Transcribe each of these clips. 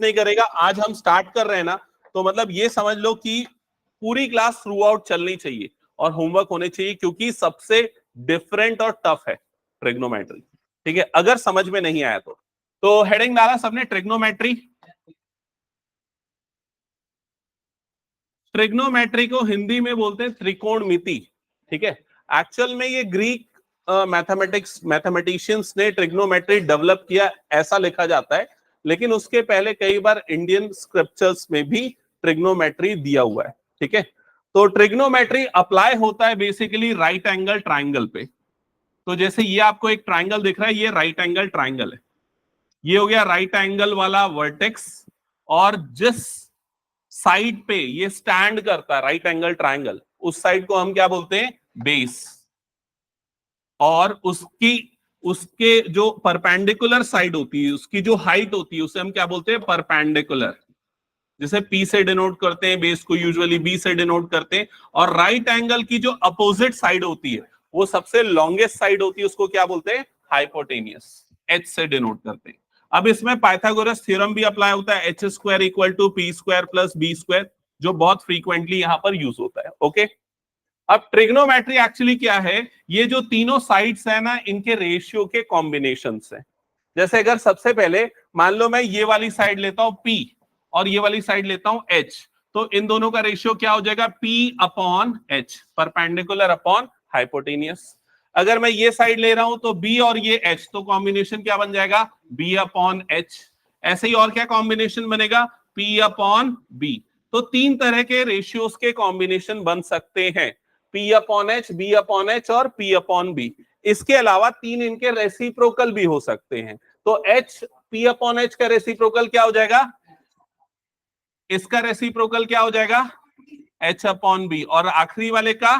नहीं करेगा। आज हम स्टार्ट कर रहे हैं ना, तो मतलब ये समझ लो कि पूरी क्लास थ्रू आउट चलनी चाहिए और होमवर्क होने चाहिए, क्योंकि सबसे डिफरेंट और टफ है ट्रिग्नोमेट्री। ठीक है, अगर समझ में नहीं आया तो हेडिंग डाला सबने ट्रिग्नोमेट्री। ट्रिग्नोमेट्री को हिंदी में बोलते हैं त्रिकोणमिति। ठीक है, एक्चुअल में ये ग्रीक मैथमेटिशियंस ने ट्रिग्नोमेट्री डेवलप किया, ऐसा लिखा जाता है, लेकिन उसके पहले कई बार इंडियन स्क्रिप्चर्स में भी ट्रिग्नोमेट्री दिया हुआ है। ठीक है, तो ट्रिग्नोमेट्री अप्लाई होता है बेसिकली राइट एंगल ट्राइंगल पे। तो जैसे ये आपको एक ट्राइंगल दिख रहा है, ये राइट एंगल ट्राइंगल है, ये हो गया राइट एंगल वाला वर्टेक्स, और जिस साइड पे ये स्टैंड करता है राइट एंगल ट्राइंगल, उस साइड को हम क्या बोलते हैं, बेस। और उसके जो परपेंडिकुलर साइड होती है, उसकी जो हाइट होती है, उसे हम क्या बोलते हैं, परपेंडिकुलर। जैसे P से डिनोट करते हैं, बेस को यूजुअली B से डिनोट करते हैं। और राइट एंगल की जो अपोजिट साइड होती है, वो सबसे लॉन्गेस्ट साइड होती है, उसको क्या बोलते हैं, हाइपोटेनियस, H से डिनोट करते हैं। अब इसमें पाइथागोरस थ्योरम भी अप्लाई होता है, h² equal to P² plus B², जो बहुत फ्रीक्वेंटली यहां पर यूज होता है। ओके, अब ट्रिग्नोमेट्री एक्चुअली क्या है, ये जो तीनों साइड्स है ना, इनके रेशियो के कॉम्बिनेशन है। जैसे अगर सबसे पहले मान लो मैं ये वाली साइड लेता हूं P और ये वाली साइड लेता हूं H, तो इन दोनों का रेशियो क्या हो जाएगा, P/H, परपेंडिकुलर अपॉन हाइपोटेनियस। अगर मैं ये साइड ले रहा हूं तो B और ये H, तो कॉम्बिनेशन क्या बन जाएगा, B/H। ऐसे ही और क्या कॉम्बिनेशन बनेगा, P/B। तो तीन तरह के रेशियोज के कॉम्बिनेशन बन सकते हैं, P/H, B/H और P/B। इसके अलावा तीन इनके रेसिप्रोकल भी हो सकते हैं। तो H, P/H का रेसिप्रोकल क्या हो जाएगा, इसका रेसिप्रोकल क्या हो जाएगा, H/B, और आखिरी वाले का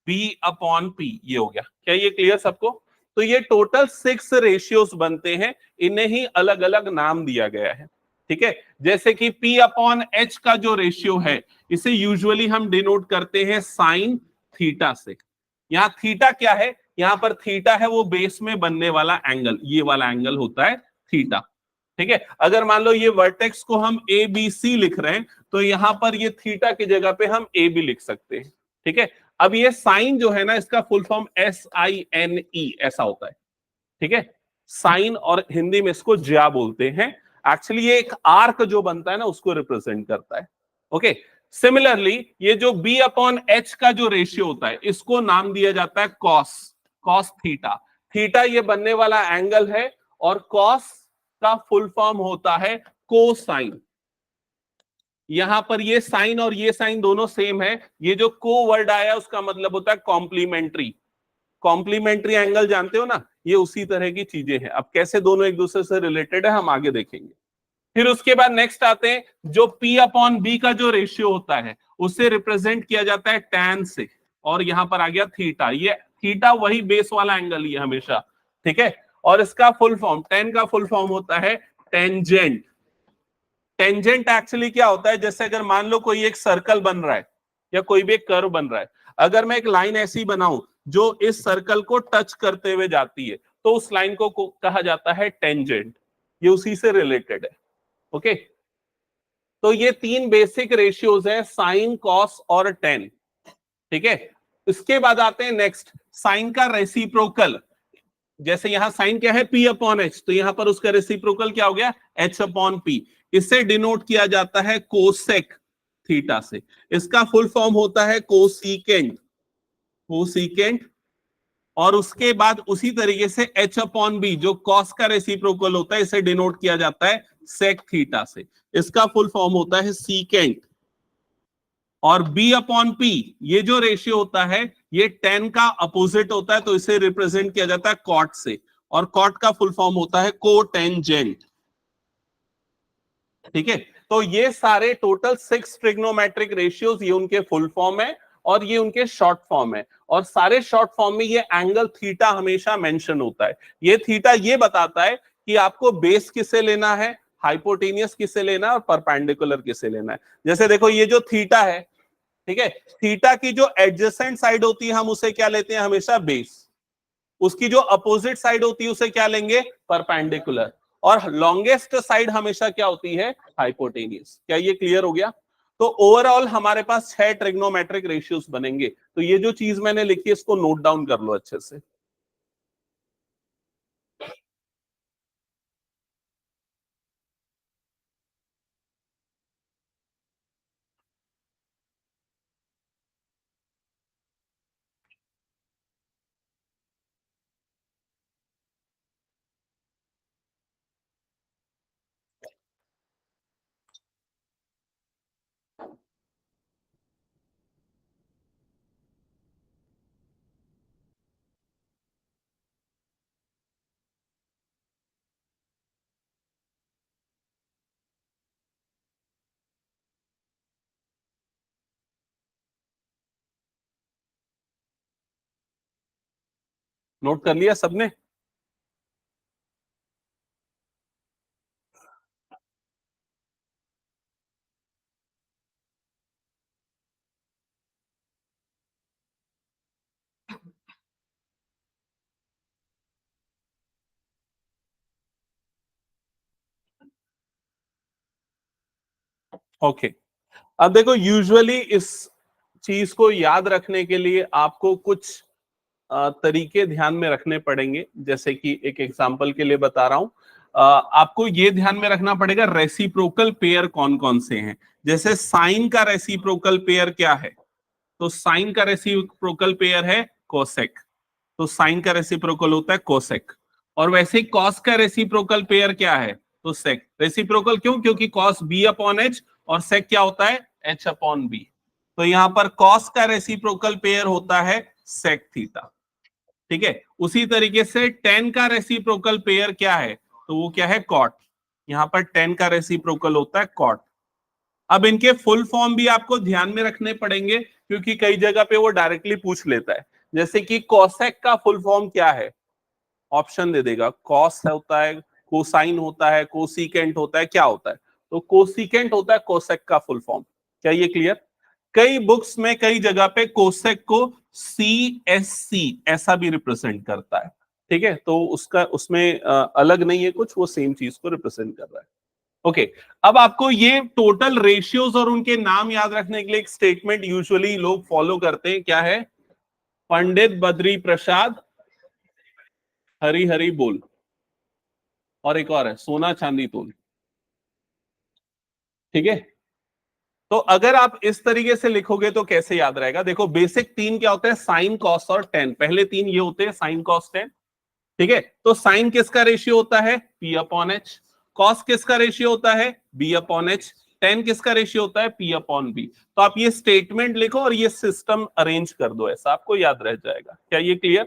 B/P। ये हो गया, क्या ये क्लियर सबको? तो ये टोटल 6 रेशियोज बनते हैं, इन्हें ही अलग अलग नाम दिया गया है। ठीक है, जैसे कि P/H का जो रेशियो है, इसे यूजुअली हम डिनोट करते हैं साइन थीटा से। यहाँ थीटा क्या है, यहाँ पर थीटा है वो बेस में बनने वाला एंगल, ये वाला एंगल होता है थीटा। ठीक है, अगर मान लो ये वर्टेक्स को हम ABC लिख रहे हैं, तो यहां पर ये थीटा की जगह पे हम AB लिख सकते हैं। ठीक है, अब ये साइन जो है ना, इसका फुल फॉर्म SINE ऐसा होता है। ठीक है, साइन, और हिंदी में इसको ज्या बोलते हैं। एक्चुअली ये एक आर्क जो बनता है ना, उसको रिप्रेजेंट करता है। ओके, सिमिलरली ये जो B/H का जो रेशियो होता है, इसको नाम दिया जाता है कॉस थीटा। थीटा ये बनने वाला एंगल है, और कॉस का फुल फॉर्म होता है कोसाइन। यहां पर ये साइन और ये साइन दोनों सेम है, ये जो को वर्ड आया उसका मतलब होता है कॉम्प्लीमेंट्री। कॉम्प्लीमेंट्री एंगल जानते हो ना, ये उसी तरह की चीजें हैं। अब कैसे दोनों एक दूसरे से रिलेटेड है, हम आगे देखेंगे। फिर उसके बाद नेक्स्ट आते हैं, जो P/B का जो रेशियो होता है, उसे रिप्रेजेंट किया जाता है tan से, और यहां पर आ गया थीटा। ये थीटा वही बेस वाला एंगल ही है हमेशा। ठीक है, और इसका फुल फॉर्म, tan का फुल फॉर्म होता है टेंजेंट। टेंजेंट एक्चुअली क्या होता है, जैसे अगर मान लो कोई एक सर्कल बन रहा है या कोई भी एक कर्व बन रहा है, अगर मैं एक लाइन ऐसी बनाऊं जो इस सर्कल को टच करते हुए जाती है, तो उस लाइन को कहा जाता है टेंजेंट। ये उसी से रिलेटेड है। ओके, तो ये तीन बेसिक रेशियोज हैं, साइन, कॉस और टेन। ठीक है, इसके बाद आते हैं नेक्स्ट, साइन का रेसिप्रोकल। जैसे यहां साइन क्या है, P/H, तो यहां पर उसका रेसिप्रोकल क्या हो गया, H/P। इसे डिनोट किया जाता है कोसेक थीटा से। इसका फुल फॉर्म होता है कोसिकेंट। और उसके बाद उसी तरीके से H/B, जो कॉस का रेसिप्रोकल होता है, इसे डिनोट किया जाता है सेक थीटा से। इसका फुल फॉर्म होता है सीकेंट। और B/P, ये जो रेशियो होता है, ये tan का अपोजिट होता है, तो इसे रिप्रेजेंट किया जाता है कॉट से, और कॉट का फुल फॉर्म होता है कोटेंजेंट। ठीक है, तो ये सारे टोटल 6 ट्रिग्नोमेट्रिक रेशियोज, ये उनके फुल फॉर्म है और ये उनके शॉर्ट फॉर्म है। और सारे शॉर्ट फॉर्म में ये एंगल थीटा हमेशा मेंशन होता है। ये थीटा ये बताता है कि आपको बेस किसे लेना है, हाइपोटेनियस किसे लेना है, और परपेंडिकुलर किसे लेना है। जैसे देखो, ये जो थीटा है, ठीक है, थीटा की जो एडजेसेंट साइड होती है, हम उसे क्या लेते हैं, हमेशा बेस। उसकी जो अपोजिट साइड होती है, उसे क्या लेंगे, परपेंडिकुलर। और लॉन्गेस्ट साइड हमेशा क्या होती है, हाइपोटेनियस। क्या ये क्लियर हो गया? तो ओवरऑल हमारे पास 6 ट्रिग्नोमेट्रिक रेशियोज बनेंगे। तो ये जो चीज मैंने लिखी है इसको नोट डाउन कर लो अच्छे से। नोट कर लिया सबने? ओके। अब देखो, यूजुअली इस चीज को याद रखने के लिए आपको कुछ तरीके ध्यान में रखने पड़ेंगे। जैसे कि एक एग्जांपल के लिए बता रहा हूं, आपको ये ध्यान में रखना पड़ेगा रेसिप्रोकल पेयर कौन कौन से हैं। जैसे साइन का रेसिप्रोकल पेयर क्या है? तो साइन का रेसिप्रोकल पेयर है कोसेक। तो साइन का रेसिप्रोकल होता है कोसेक। और वैसे ही कॉस का रेसिप्रोकल पेयर क्या है? तो सेक। रेसिप्रोकल क्यों? क्योंकि कॉस बी अपॉन एच और सेक क्या होता है? H upon B. तो यहां पर कॉस का रेसिप्रोकल पेयर होता है सेक थीटा। ठीक है। उसी तरीके से टेन का रेसिप्रोकल पेयर क्या है? तो वो क्या है? कॉट। यहां पर टेन का रेसिप्रोकल होता है कॉट। अब इनके फुल फॉर्म भी आपको ध्यान में रखने पड़ेंगे, क्योंकि कई जगह पे वो डायरेक्टली पूछ लेता है। जैसे कि कोसेक का फुल फॉर्म क्या है? ऑप्शन दे देगा। कॉस होता है, कोसाइन होता है, कोसिकेंट होता है, क्या होता है? तो कोसिकेंट होता है कोसेक का फुल फॉर्म। क्या ये क्लियर? कई बुक्स में कई जगह पे कोसेक को सी एस सी ऐसा भी रिप्रेजेंट करता है। ठीक है, तो उसका उसमें अलग नहीं है कुछ, वो सेम चीज को रिप्रेजेंट कर रहा है। ओके। अब आपको ये टोटल रेशियोज और उनके नाम याद रखने के लिए एक स्टेटमेंट यूजुअली लोग फॉलो करते हैं। क्या है? पंडित बद्री प्रसाद हरी हरी बोल। और एक और है, सोना चांदी तोल। ठीक है। तो अगर आप इस तरीके से लिखोगे तो कैसे याद रहेगा? देखो, बेसिक तीन क्या होते हैं? साइन, कॉस और टेन। पहले तीन ये होते हैं, साइन कॉस टेन। ठीक है। तो साइन किसका रेशियो होता है? P upon H. कॉस किसका रेशियो होता है? B upon H. टेन किसका रेशियो होता है? P upon B. तो आप ये स्टेटमेंट लिखो और ये सिस्टम अरेंज कर दो, ऐसा आपको याद रह जाएगा। क्या ये क्लियर?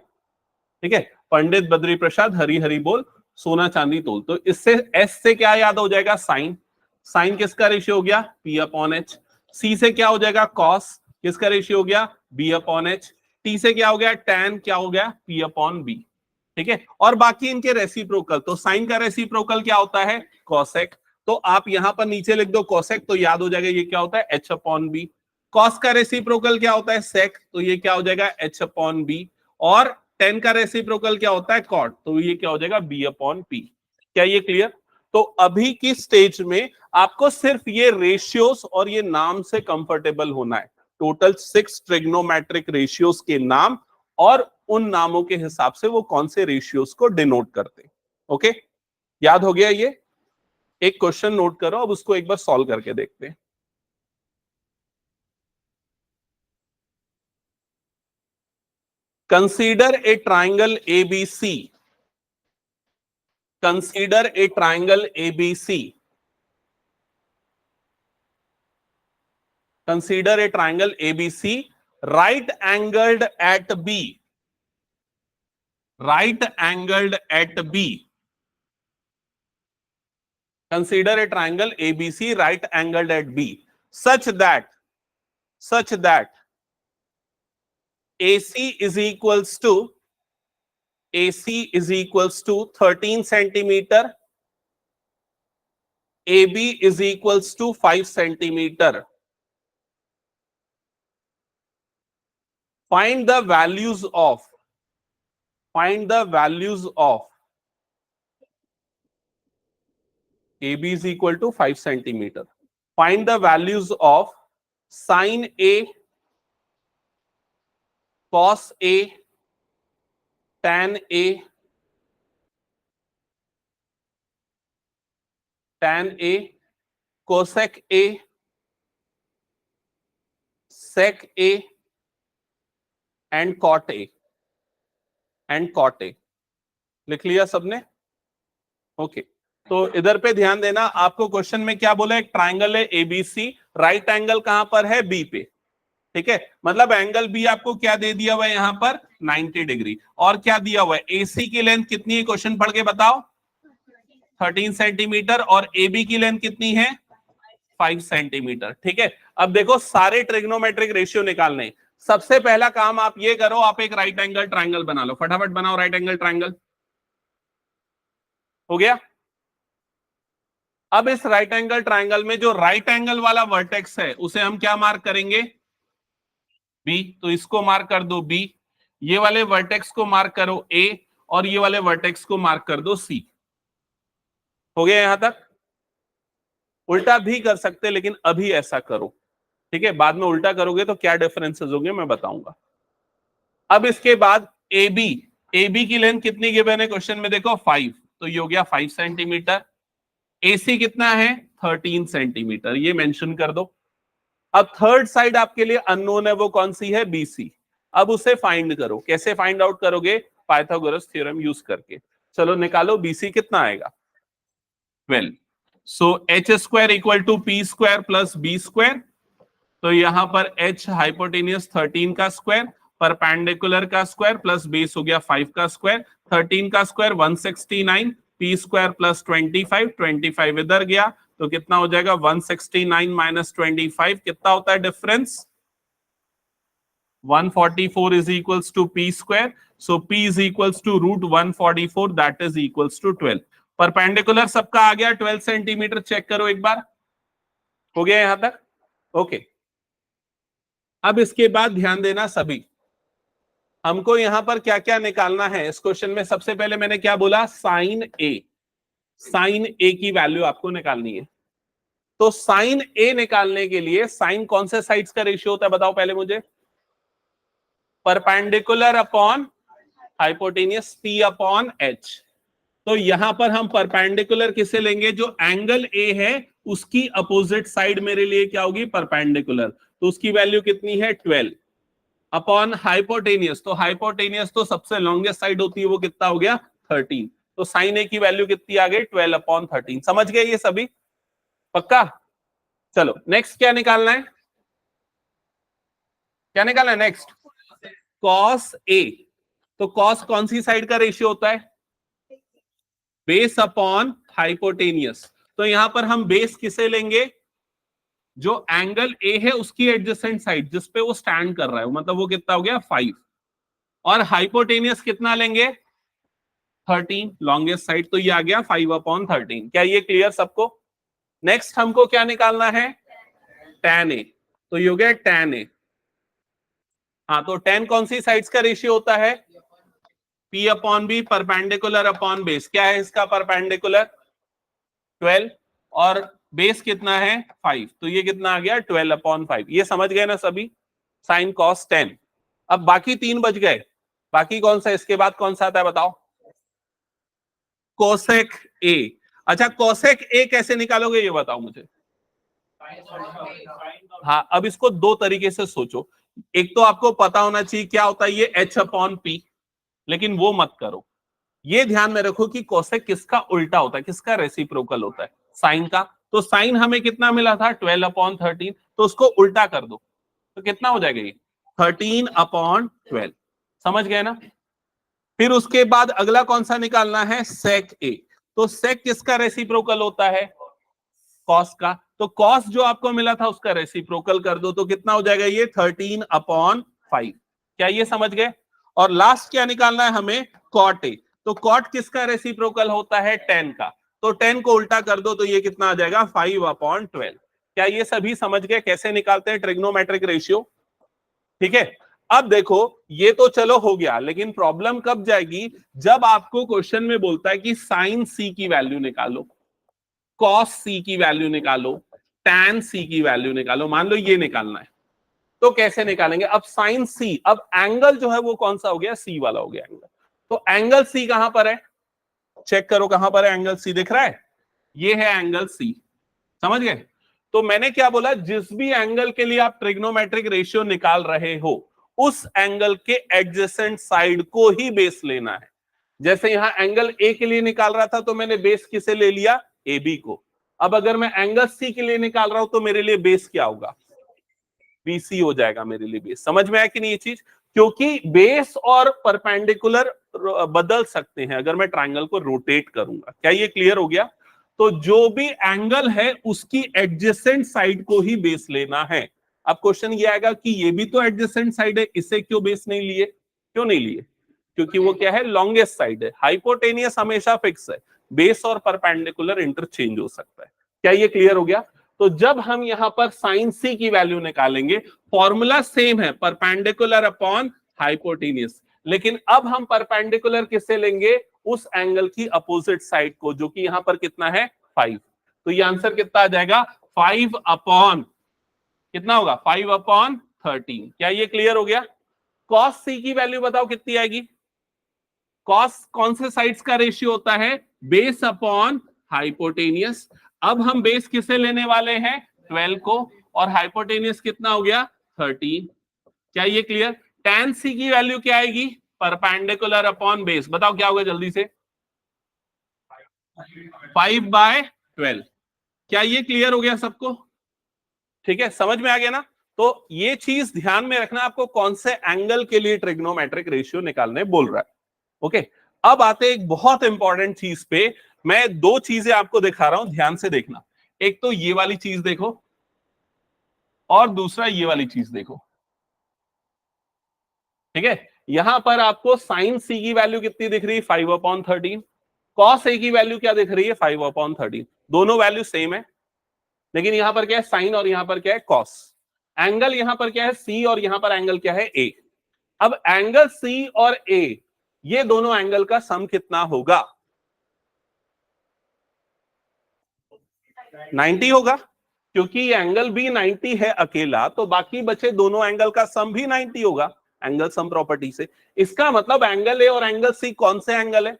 ठीक है। पंडित बद्री प्रसाद हरी हरी बोल, सोना चांदी तोल। तो इससे एस से क्या याद हो जाएगा? साइन। साइन किसका रेशियो हो गया? P upon H. सी से क्या हो जाएगा? कॉस। किसका रेशियो हो गया? B upon H. टी से क्या हो गया? टैन। क्या हो गया? P upon B. ठीक है। और बाकी इनके रेसिप्रोकल, तो साइन का रेसिप्रोकल क्या होता है? कॉसेक। तो आप यहां पर नीचे लिख दो कॉसेक, तो याद हो जाएगा ये क्या होता है? H upon B. कॉस का रेसिप्रोकल क्या होता है? सेक। तो ये क्या हो जाएगा? H upon B. और टेन का रेसिप्रोकल क्या होता है? कॉट। तो ये क्या हो जाएगा? B upon P. क्या ये क्लियर? तो अभी की स्टेज में आपको सिर्फ ये रेशियोस और ये नाम से कंफर्टेबल होना है। टोटल 6 ट्रिग्नोमेट्रिक रेशियोस के नाम, और उन नामों के हिसाब से वो कौन से रेशियोस को डिनोट करते हैं। ओके, याद हो गया ये? एक क्वेश्चन नोट करो, अब उसको एक बार सॉल्व करके देखते हैं। Consider a triangle ABC. Consider a triangle ABC. Consider a triangle ABC right angled at B. Right angled at B. Consider a triangle ABC right angled at B such that AC is equals to 13 centimeter, AB is equals to 5 centimeter. Find the values of find the values of AB is equal to 5 centimeter. Find the values of sin A, cos A, tan A, tan A, cosec A, sec A and cot A and cot A. लिख लिया सबने? Okay तो इधर पे ध्यान देना, आपको question में क्या बोला, एक ट्राइंगल है एबीसी, राइट एंगल कहां पर है, बी पे, ठीक है, मतलब एंगल बी आपको क्या दे दिया हुआ है यहां पर 90 डिग्री, और क्या दिया हुआ है, एसी की लेंथ कितनी है, क्वेश्चन पढ़ के बताओ, 13 सेंटीमीटर, और एबी की लेंथ कितनी है, 5 सेंटीमीटर, ठीक है। अब देखो सारे ट्रिग्नोमेट्रिक रेशियो निकालने, सबसे पहला काम आप ये करो, आप एक राइट एंगल ट्राइंगल बना लो, फटाफट बनाओ राइट एंगल ट्राइंगल, हो गया। अब इस राइट एंगल ट्राइंगल में जो राइट एंगल वाला वर्टेक्स है उसे हम क्या मार्क करेंगे, बी, तो इसको मार्क कर दो बी, ये वाले वर्टेक्स को मार्क करो ए, और ये वाले वर्टेक्स को मार्क कर दो सी। हो गया यहां तक? उल्टा भी कर सकते लेकिन अभी ऐसा करो, ठीक है, बाद में उल्टा करोगे तो क्या डिफरेंसेस होंगे मैं बताऊंगा। अब इसके बाद AB, AB की लेंथ कितनी गिवन है क्वेश्चन में, देखो 5, तो ये हो गया 5 सेंटीमीटर। AC कितना है 13 सेंटीमीटर, ये मेंशन कर दो। अब थर्ड साइड आपके लिए अननोन है, वो कौन सी है, BC। अब उसे फाइंड करो, कैसे फाइंड आउट करोगे, पाइथागोरस थ्योरम यूज करके। चलो निकालो, BC कितना आएगा 12, so h square equal to P square plus B square, तो यहां पर h हाइपोटेनियस 13 का स्क्वायर, परपेंडिकुलर का स्क्वायर प्लस बेस हो गया 5 का स्क्वायर, 13 का स्क्वायर 169, पी स्क्वायर प्लस 25, 25 इधर गया तो कितना हो जाएगा 169 माइनस 25, कितना होता है difference 144 is equals to p square, so p is equals to root 144, that is equals to 12। Perpendicular सबका आ गया 12 सेंटीमीटर, चेक करो एक बार, हो गया यहां तक, ओके। अब इसके बाद ध्यान देना सभी, हमको यहां पर क्या क्या निकालना है इस क्वेश्चन में। सबसे पहले मैंने क्या बोला, साइन ए, साइन ए की वैल्यू आपको निकालनी है। तो साइन ए निकालने के लिए साइन कौन से साइड्स का रेशियो होता है बताओ पहले मुझे, perpendicular upon hypotenuse P upon H. तो यहां पर हम परपेंडिकुलर किसे लेंगे, जो एंगल ए है उसकी अपोजिट साइड मेरे लिए क्या होगी, परपेंडिकुलर, तो उसकी वैल्यू कितनी है 12 अपॉन हाइपोटेनियस, तो हाइपोटेनियस तो सबसे लॉन्गेस्ट साइड होती है, वो कितना हो गया 13, तो साइन ए की वैल्यू कितनी आ गई 12 अपॉन 13। समझ गए ये सभी, पक्का? चलो नेक्स्ट क्या निकालना है, क्या निकालना है नेक्स्ट, कॉस ए। तो कॉस कौन सी साइड का रेशियो होता है, बेस अपॉन हाइपोटेनियस, तो यहां पर हम बेस किसे लेंगे, जो एंगल ए है उसकी एडजेसेंट साइड जिस पे वो स्टैंड कर रहा है, मतलब वो कितना हो गया 5, और हाइपोटेनियस कितना लेंगे 13, लॉन्गेस्ट साइड, तो ये आ गया 5 अपॉन 13। क्या ये क्लियर सबको? नेक्स्ट हमको क्या निकालना है, tan ए, तो ये हो गया tan ए। हाँ तो tan कौन सी साइड्स का रेशियो होता है, P upon B, perpendicular upon base, क्या है इसका परपेंडिकुलर 12, और बेस कितना है 5, तो ये कितना आ गया 12 अपॉन 5। ये समझ गए ना सभी, साइन कॉस टेन। अब बाकी 3 बच गए, बाकी कौन सा, इसके बाद कौन सा आता है बताओ, कोसेक ए। अच्छा कोसेक ए कैसे निकालोगे ये बताओ मुझे। हाँ अब इसको 2 तरीके से सोचो, एक तो आपको पता होना चाहिए क्या होता है ये h अपॉन पी, लेकिन वो मत करो, ये ध्यान में रखो कि कोसेक किसका उल्टा होता है, किसका रेसिप्रोकल होता है, साइन का। तो साइन हमें कितना मिला था 12 अपॉन 13, तो उसको उल्टा कर दो तो कितना हो जाएगा ये 13 अपॉन 12। समझ गए ना? फिर उसके बाद अगला कौन सा निकालना है, सेक ए। तो सेक किसका रेसिप्रोकल होता है, कॉस का, तो कॉस जो आपको मिला था उसका रेसिप्रोकल कर दो तो कितना हो जाएगा ये 13 अपॉन 5। क्या ये समझ गए? और लास्ट क्या निकालना है हमें, कॉट ए। तो कॉट किसका रेसिप्रोकल होता है, 10 का, तो 10 को उल्टा कर दो तो ये कितना आ जाएगा 5 अपॉन 12। क्या ये सभी समझ गए कैसे निकालते हैं ट्रिग्नोमेट्रिक रेशियो? ठीक है, अब देखो ये तो चलो हो गया, लेकिन प्रॉब्लम कब जाएगी, जब आपको क्वेश्चन में बोलता है कि साइन सी की वैल्यू निकालो। कॉस सी की वैल्यू निकालो, टैन सी की वैल्यू निकालो, मान लो ये निकालना है तो कैसे निकालेंगे? अब साइन सी, अब एंगल जो है वो कौन सा हो गया? सी वाला हो गया एंगल। तो एंगल सी कहां पर है? चेक करो कहां पर है एंगल सी, दिख रहा है? ये है एंगल सी, समझ गए? तो मैंने क्या बोला, जिस भी एंगल के लिए आप ट्रिग्नोमेट्रिक रेशियो निकाल रहे हो उस एंगल के एडजेसेंट साइड को ही बेस लेना है। जैसे यहां एंगल ए के लिए निकाल रहा था तो मैंने बेस किसे ले लिया? ए बी को। अब अगर मैं एंगल सी के लिए निकाल रहा हूं तो मेरे लिए बेस क्या होगा? बीसी हो जाएगा मेरे लिए बेस। समझ में आया कि नहीं ये चीज? क्योंकि बेस और परपेंडिकुलर बदल सकते हैं अगर मैं ट्रायंगल को रोटेट करूंगा। क्या ये क्लियर हो गया? तो जो भी एंगल है उसकी एडजेसेंट साइड को ही बेस लेना है। अब क्वेश्चन ये आएगा कि ये भी तो एडजेसेंट साइड है, इसे क्यों बेस नहीं लिए? क्यों नहीं लिए? क्योंकि वो क्या है? लॉन्गेस्ट साइड है। हाइपोटेनियस हमेशा फिक्स है, बेस और परपेंडिकुलर इंटरचेंज हो सकता है। क्या ये क्लियर हो गया? तो जब हम यहां पर साइन सी की वैल्यू निकालेंगे, फॉर्मूला सेम है, परपेंडिकुलर अपॉन हाइपोटेनियस, लेकिन अब हम परपेंडिकुलर किससे लेंगे? उस एंगल की अपोजिट साइड को, जो कि यहां पर कितना है? 5। तो ये आंसर कितना आ जाएगा? 5 अपॉन कितना होगा? 5 अपॉन 13। क्या ये क्लियर हो गया? कॉस सी की वैल्यू बताओ कितनी आएगी? कॉस कौन से साइड्स का रेशियो होता है? Base upon hypotenuse. अब हम बेस किसे लेने वाले हैं? 12 को, और हाइपोटेनियस कितना हो गया? 13। क्या ये क्लियर? tan सी की वैल्यू क्या आएगी? Perpendicular upon base. बताओ क्या होगा जल्दी से? 5/12। क्या ये क्लियर हो गया सबको? ठीक है, समझ में आ गया ना? तो ये चीज ध्यान में रखना, आपको कौन से एंगल के लिए ट्रिग्नोमेट्रिक रेशियो निकालने बोल रहा है। ओके, अब आते एक बहुत इंपॉर्टेंट चीज पे। मैं दो चीजें आपको दिखा रहा हूं, ध्यान से देखना। एक तो ये वाली चीज देखो और दूसरा ये वाली चीज देखो। ठीक है, यहां पर आपको साइन सी की वैल्यू कितनी दिख रही है? 5/13। कॉस ए की वैल्यू क्या दिख रही है? 5/13। दोनों वैल्यू सेम है, लेकिन यहां पर क्या है? साइन, और यहां पर क्या है? कॉस। एंगल यहां पर क्या है? सी, और यहां पर एंगल क्या है? ए। अब एंगल सी और ए, ये दोनों एंगल का सम कितना होगा? 90 होगा, क्योंकि एंगल भी 90 है अकेला, तो बाकी बचे दोनों एंगल का सम भी 90 होगा एंगल सम प्रॉपर्टी से। इसका मतलब एंगल ए और एंगल सी कौन से एंगल है?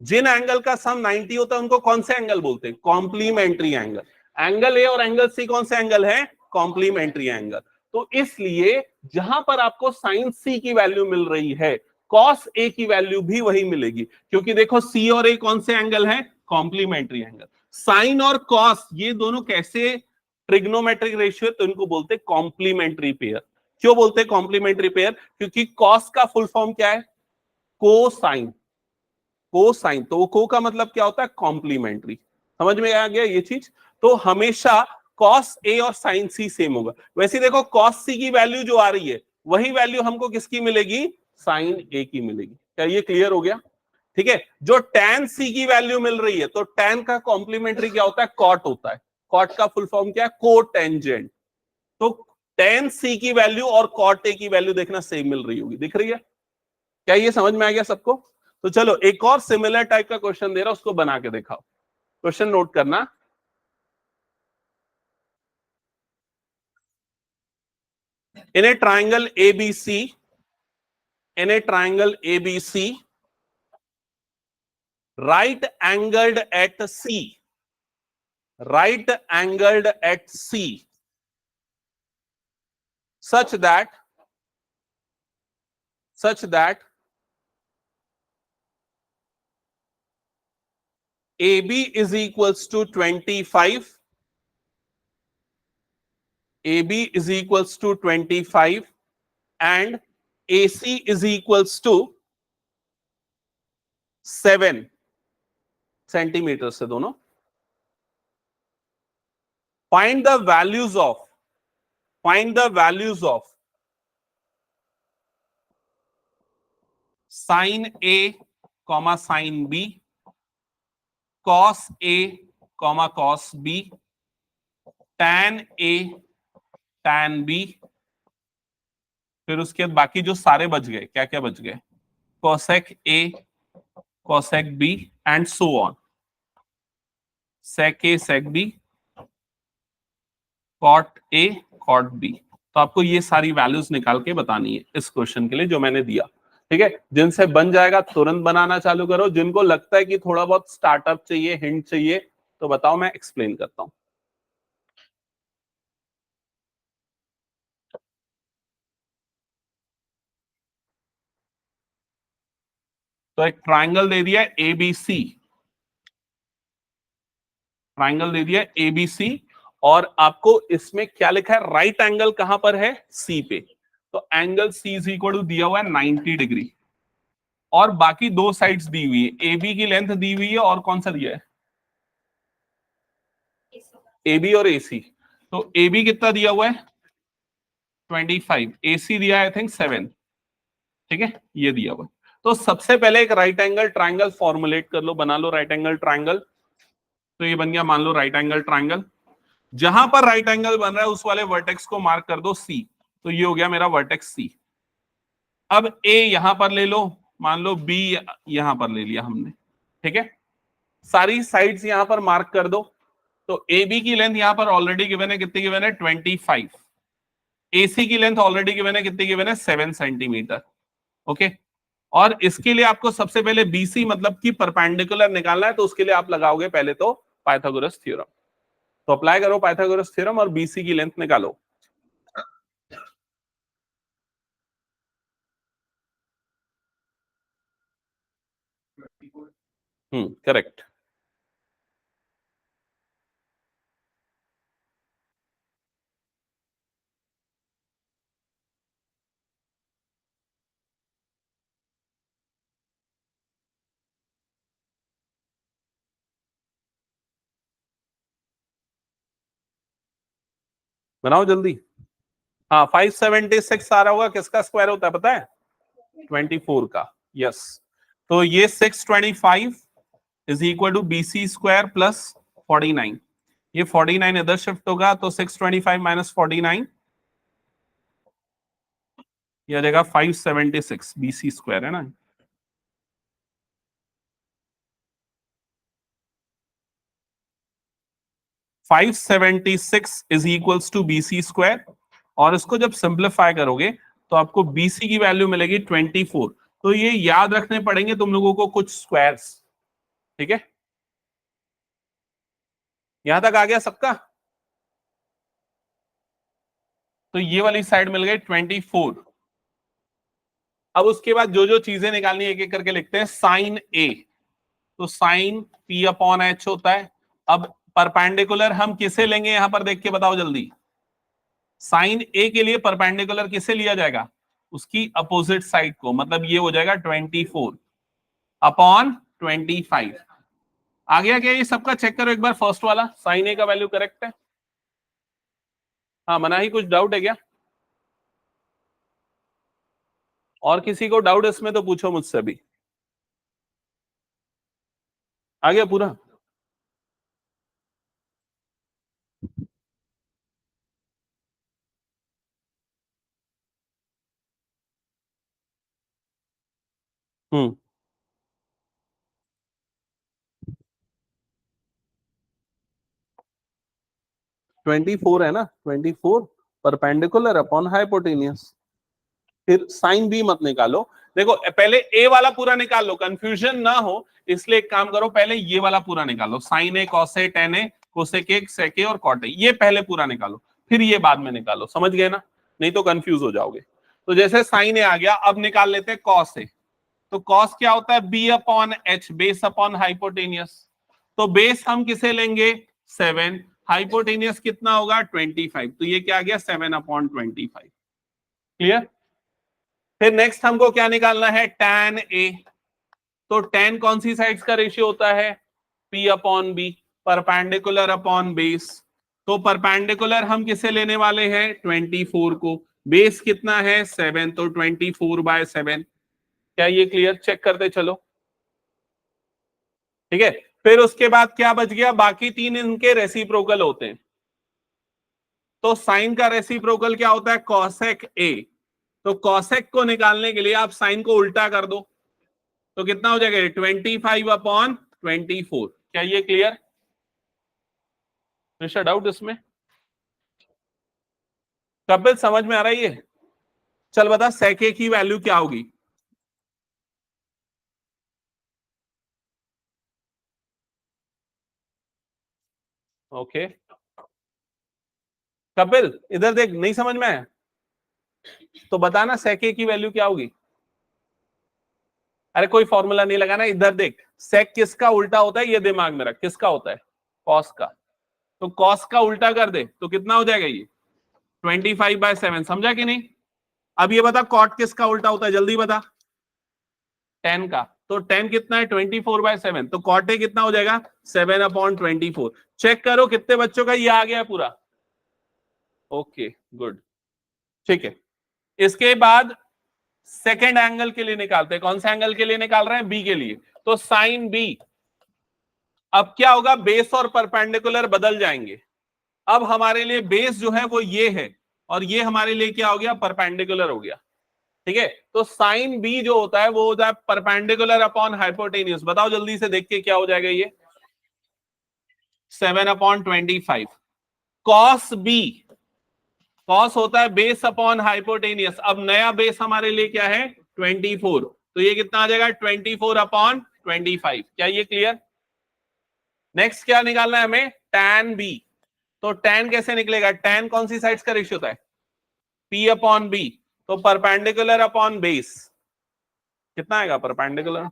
जिन एंगल का सम 90 होता है उनको कौन से एंगल बोलते हैं? Complementary angle. एंगल ए और एंगल सी कौन से एंगल है? Complementary angle. तो इसलिए जहां पर आपको साइन सी की वैल्यू मिल रही है, कॉस ए की वैल्यू भी वही मिलेगी, क्योंकि देखो सी और ए कौन से एंगल है? Complementary angle. साइन और कॉस ये दोनों कैसे ट्रिग्नोमेट्रिक रेशियो है? तो इनको बोलते हैं कॉम्प्लीमेंट्री पेयर। क्यों बोलते हैं कॉम्प्लीमेंट्री पेयर? क्योंकि कॉस का फुल फॉर्म क्या है? कोसाइन। कोसाइन, तो वो को का मतलब क्या होता है? कॉम्प्लीमेंट्री। समझ में आ गया ये चीज? तो हमेशा कॉस ए और साइन सी सेम होगा। वैसे देखो कॉस सी की वैल्यू जो आ रही है, वही वैल्यू हमको किसकी मिलेगी? साइन ए की मिलेगी। क्या ये क्लियर हो गया? ठीक है, जो tan सी की वैल्यू मिल रही है, तो tan का कॉम्प्लीमेंट्री क्या होता है? कॉट होता है। कॉट का फुल फॉर्म क्या है? कोटेंजेंट। तो tan सी की वैल्यू और कॉट ए की वैल्यू देखना सेम मिल रही होगी, दिख रही है? क्या ये समझ में आ गया सबको? तो चलो एक और सिमिलर टाइप का क्वेश्चन दे रहा हूं, उसको बना के दिखाओ। क्वेश्चन नोट करना। In a triangle ABC, in a triangle ABC, right angled at C, right angled at C, such that AB is equals to 25, AB is equals to 25 and AC is equals to 7 centimetre से दोनों। Find the values of sin A, sin B, cos A, cos B, tan A, tan B, फिर उसके बाद बाकी जो सारे बच गए, क्या क्या बच गए? cosec A, cosec B and so on. sec A sec B, cot A cot B। तो आपको ये सारी वैल्यूज निकाल के बतानी है इस क्वेश्चन के लिए जो मैंने दिया। ठीक है, जिनसे बन जाएगा तुरंत बनाना चालू करो, जिनको लगता है कि थोड़ा बहुत स्टार्टअप चाहिए, हिंट चाहिए, तो बताओ, मैं एक्सप्लेन करता हूं। तो एक ट्राइंगल दे दिया एबीसी, ट्राइंगल दे दिया एबीसी, और आपको इसमें क्या लिखा है, राइट एंगल कहां पर है, सी पे। तो angle C is equal to दिया हुआ है 90 डिग्री, और बाकी दो साइड्स दी हुई है, एबी की लेंथ दी हुई है, और कौन सा दिया है, एबी और एसी। तो एबी कितना दिया हुआ है 25, एसी दिया है आई थिंक 7। ठीक है, ये दिया हुआ है। तो सबसे पहले एक राइट एंगल ट्राइंगल फॉर्मुलेट कर लो, बना लो राइट एंगल ट्राइंगल। तो ये बन गया, मान लो राइट एंगल ट्राइंगल। जहां पर राइट एंगल बन रहा है उस वाले वर्टेक्स को मार्क कर दो सी। तो ये हो गया मेरा वर्टेक्स सी। अब ए यहां पर ले लो, मान लो बी यहां पर ले लिया हमने। ठीक है, सारी साइड्स यहां पर मार्क कर दो। तो ए बी की लेंथ यहां पर ऑलरेडी गिवन है, कितनी गिवन है 25। एसी की लेंथ ऑलरेडी गिवन है, कितनी गिवन है 7 सेंटीमीटर। ओके, और इसके लिए आपको सबसे पहले बीसी मतलब कि परपेंडिकुलर निकालना है, तो उसके लिए आप लगाओगे पहले तो पाइथागोरस थ्योरम। तो अप्लाई करो पाइथागोरस थ्योरम और बीसी की लेंथ निकालो। करेक्ट। बनाओ जल्दी। हाँ, 576 आ रहा होगा, किसका स्क्वायर होता है पता है, 24 का। यस, तो ये 625 is equal to B C square plus 49। ये 49 इधर शिफ्ट होगा, तो 625 माइनस 49, ये आ जाएगा 576 बी सी स्क्वायर, है ना। 576 is equals to B C square, और इसको जब सिंप्लीफाई करोगे तो आपको बीसी की वैल्यू मिलेगी 24। तो ये याद रखने पड़ेंगे तुम लोगों को कुछ स्क्वायर्स। ठीक है, यहां तक आ गया सबका। तो ये वाली साइड मिल गई 24। अब उसके बाद जो जो चीजें निकालनी है एक एक करके लिखते हैं। साइन ए, तो साइन पी अपॉन एच होता है। अब परपेंडिकुलर हम किसे लेंगे, यहां पर देख के बताओ जल्दी। साइन ए के लिए परपेंडिकुलर किसे लिया जाएगा, उसकी अपोजिट साइड को, मतलब ये हो जाएगा 24 अपॉन 25। आ गया क्या ये सबका, चेक करो एक बार फर्स्ट वाला, साइन ए का वैल्यू करेक्ट है। हाँ, मना ही, कुछ डाउट है क्या, और किसी को डाउट इसमें तो पूछो मुझसे भी। आ गया पूरा। 24 है ना, 24 परपेंडिकुलर अपॉन हाइपोटेनियस। फिर साइन बी मत निकालो, देखो पहले ए वाला पूरा निकाल लो, कंफ्यूजन ना हो, इसलिए एक काम करो, पहले ये वाला पूरा निकालो, sine A cos A tan A cosec A sec A और कॉट ए, ये पहले पूरा निकालो, फिर ये बाद में निकालो, समझ गए ना, नहीं तो कंफ्यूज हो जाओगे। तो जैसे साइन ए आ गया, अब निकाल लेते हैं कॉस ए। तो कॉस क्या होता है, B upon H, base upon hypotenuse. तो बेस हम किसे लेंगे 7, हाइपोटेनियस कितना होगा 25, तो ये क्या आ गया 7 अपॉन 25। क्लियर। फिर नेक्स्ट हमको क्या निकालना है, tan ए। तो tan कौन सी साइड्स का रेशियो होता है, P upon B, perpendicular upon base. तो परपेंडिकुलर हम किसे लेने वाले हैं 24 को, बेस कितना है 7, तो 24/7। क्या ये क्लियर, चेक करते चलो। ठीक है, फिर उसके बाद क्या बच गया, बाकी तीन इनके रेसिप्रोकल होते हैं। तो साइन का रेसिप्रोकल क्या होता है कॉसेक ए। तो कॉसेक को निकालने के लिए आप साइन को उल्टा कर दो, तो कितना हो जाएगा 25 अपॉन 24। क्या ये क्लियर। मिस्टर डाउट इसमें? कपिल समझ में आ रहा है ये? चल बता sec a की वैल्यू क्या होगी? ओके कपिल इधर देख, नहीं समझ में आया तो बताना sec a की वैल्यू क्या होगी? अरे कोई फॉर्मूला नहीं लगाना, इधर देख, sec किसका उल्टा होता है ये दिमाग में रख, किसका होता है? cos का। तो cos का उल्टा कर दे तो कितना हो जाएगा ये? 25/7, समझा कि नहीं? अब ये बता cot किसका उल्टा होता है, जल्दी बता। tan का। तो tan कितना है? 24/7। तो cot a कितना हो जाएगा? 7/24। चेक करो कितने बच्चों का ये आ गया पूरा। ओके गुड, ठीक है। इसके बाद सेकेंड एंगल के लिए निकालते हैं। कौन से एंगल के लिए निकाल रहे हैं? बी के लिए। तो साइन बी, अब क्या होगा? बेस और परपेंडिकुलर बदल जाएंगे। अब हमारे लिए बेस जो है वो ये है और ये हमारे लिए क्या हो गया? परपेंडिकुलर हो गया। ठीक है, तो साइन बी जो होता है वो होता है परपेंडिकुलर अपॉन हाइपोटेन्यूज। बताओ जल्दी से देख के क्या हो जाएगा ये? 7/25। कॉस बी, कॉस होता है बेस अपॉन हाइपोटेनियस। अब नया बेस हमारे लिए क्या है? 24। तो ये कितना आ जाएगा? 24/25। क्या ये क्लियर? नेक्स्ट क्या निकालना है हमें? tan b। तो tan कैसे निकलेगा? tan कौन सी साइड्स का रेशियो होता है? p/b। तो परपेंडिकुलर अपॉन बेस कितना आएगा? परपेंडिकुलर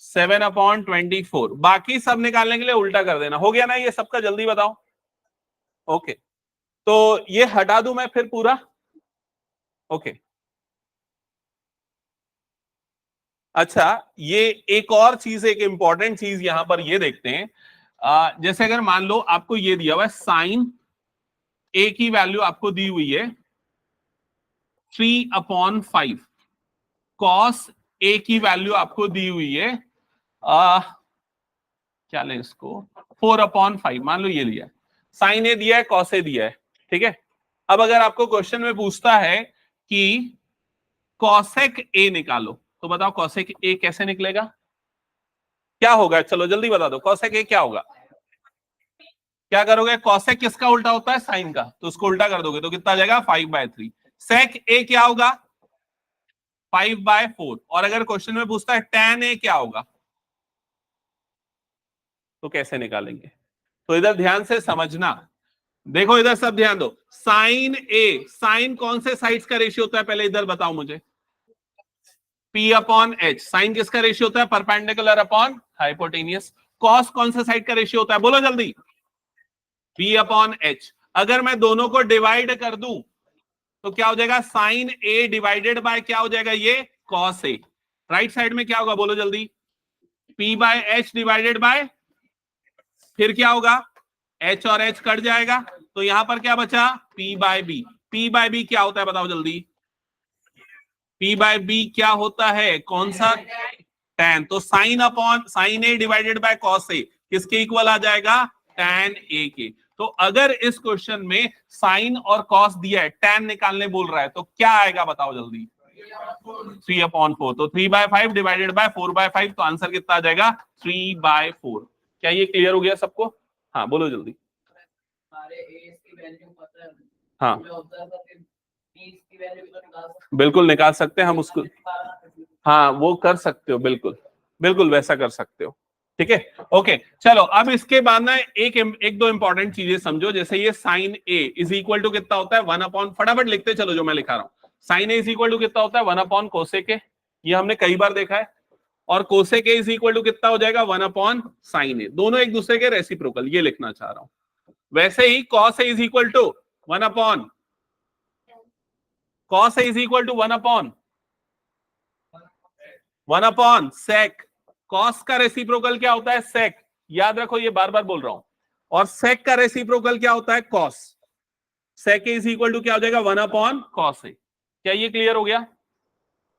7/24। बाकी सब निकालने के लिए उल्टा कर देना। हो गया ना ये सबका? जल्दी बताओ। ओके, तो ये हटा दूं मैं फिर पूरा? ओके अच्छा, ये एक और चीज, एक इंपॉर्टेंट चीज यहां पर ये देखते हैं। जैसे अगर मान लो आपको ये दिया हुआ है साइन ए की वैल्यू आपको दी हुई है 3/5, कॉस ए की वैल्यू आपको दी हुई है क्या लें इसको, 4/5। मान लो ये लिया है, साइन ए दिया है, कॉस ए दिया है। ठीक है, अब अगर आपको क्वेश्चन में पूछता है कि कॉसेक ए निकालो, तो बताओ कॉसेक ए कैसे निकलेगा? क्या होगा? चलो जल्दी बता दो, कॉसेक ए क्या होगा? क्या करोगे? कॉसेक किसका उल्टा होता है? साइन का। तो उसको उल्टा कर दोगे तो कितना आ जाएगा? 5/3। सेक ए क्या होगा? 5/4। और अगर क्वेश्चन में पूछता है tan ए क्या होगा, तो कैसे निकालेंगे? तो इधर ध्यान से समझना, देखो इधर सब ध्यान दो। साइन ए, साइन कौन से साइड्स का रेशियो होता है पहले इधर बताओ मुझे? p/h। साइन किसका रेशियो होता है? Perpendicular upon hypotenuse. कॉस कौन से साइड का रेशियो होता है? बोलो जल्दी। p/h। अगर मैं दोनों को डिवाइड कर दूं तो क्या हो जाएगा? साइन ए डिवाइडेड बाय क्या हो जाएगा? ये कॉस ए। राइट साइड में क्या होगा? बोलो जल्दी। p/h डिवाइडेड बाय, फिर क्या होगा? h और h कट जाएगा, तो यहां पर क्या बचा? p/b। p/b क्या होता है बताओ जल्दी? p/b क्या होता है? कौन सा? tan। तो sine upon sine A divided by cos A किसके इक्वल आ जाएगा? tan a के। तो अगर इस क्वेश्चन में साइन और कॉस दिया है, tan निकालने बोल रहा है, तो क्या आएगा बताओ जल्दी? 3/4। तो 3/5 डिवाइडेड बाय 4/5, तो आंसर कितना आ जाएगा? 3/4। क्या ये क्लियर हो गया सबको? हाँ बोलो जल्दी। हाँ बिल्कुल निकाल सकते हैं हम उसको। हाँ वो कर सकते हो, बिल्कुल बिल्कुल वैसा कर सकते हो। ठीक है, ओके चलो। अब इसके बाद ना एक दो इंपॉर्टेंट चीजें समझो। जैसे ये sine A is equal to कितना होता है? 1/, फटाफट लिखते चलो जो मैं लिखा रहा हूं। Sine A is equal to कितना होता है? 1/कोसेक ए। ये हमने कई बार देखा है। और cosec A is equal to कितना हो जाएगा? 1/साइन ए। दोनों एक दूसरे के रेसिप्रोकल, ये लिखना चाह रहा हूं। वैसे ही cos A is equal to 1/, cos A is equal to 1/सेक। कॉस का रेसिप्रोकल क्या होता है? सेक। याद रखो, ये बार बार बोल रहा हूं। और सेक का रेसिप्रोकल क्या होता है? Cos. Sec is equal to क्या हो जाएगा? 1/कॉस ए। क्या ये क्लियर हो गया?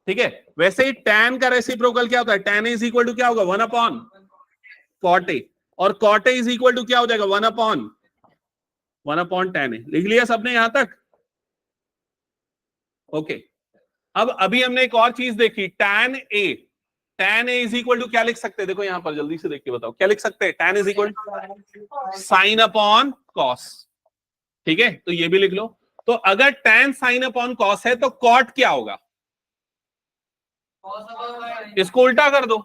ठीक है, वैसे ही tan का रेसिप्रोकल क्या होता है? tan इज इक्वल टू क्या होगा? 1/कॉट ए। और cot A is equal to क्या हो जाएगा? 1/tan ए। लिख लिया सबने यहां तक? ओके, अब अभी हमने एक और चीज देखी, tan A is equal to क्या लिख सकते हैं? देखो यहां पर जल्दी से देख के बताओ क्या लिख सकते हैं? tan is equal sine upon cos. ठीक है, तो ये भी लिख लो। तो अगर tan साइन अपॉन कॉस है तो कॉट क्या होगा? इसको उल्टा कर दो,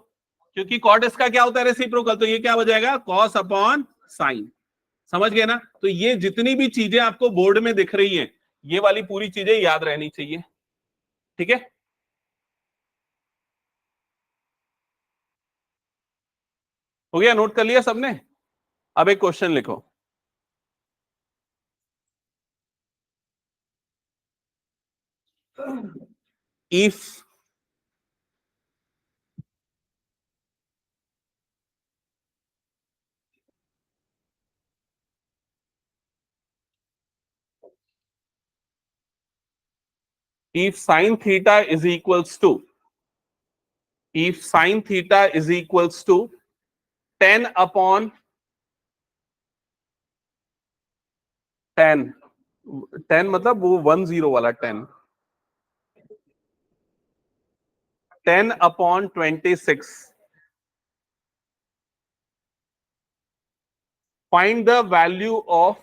क्योंकि कॉट इसका क्या होता है? रेसिप्रोकल। तो ये क्या हो जाएगा? Cos upon sine. समझ गए ना? तो ये जितनी भी चीजें आपको बोर्ड में दिख रही हैं, ये वाली पूरी चीजें याद रहनी चाहिए। ठीक है, हो गया? नोट कर लिया सबने? अब एक क्वेश्चन लिखो। If if sin theta is equals to if sin theta is equals to 10 upon 10, 10 मतलब वो 10 वाला 10, 10 upon 26, find the value of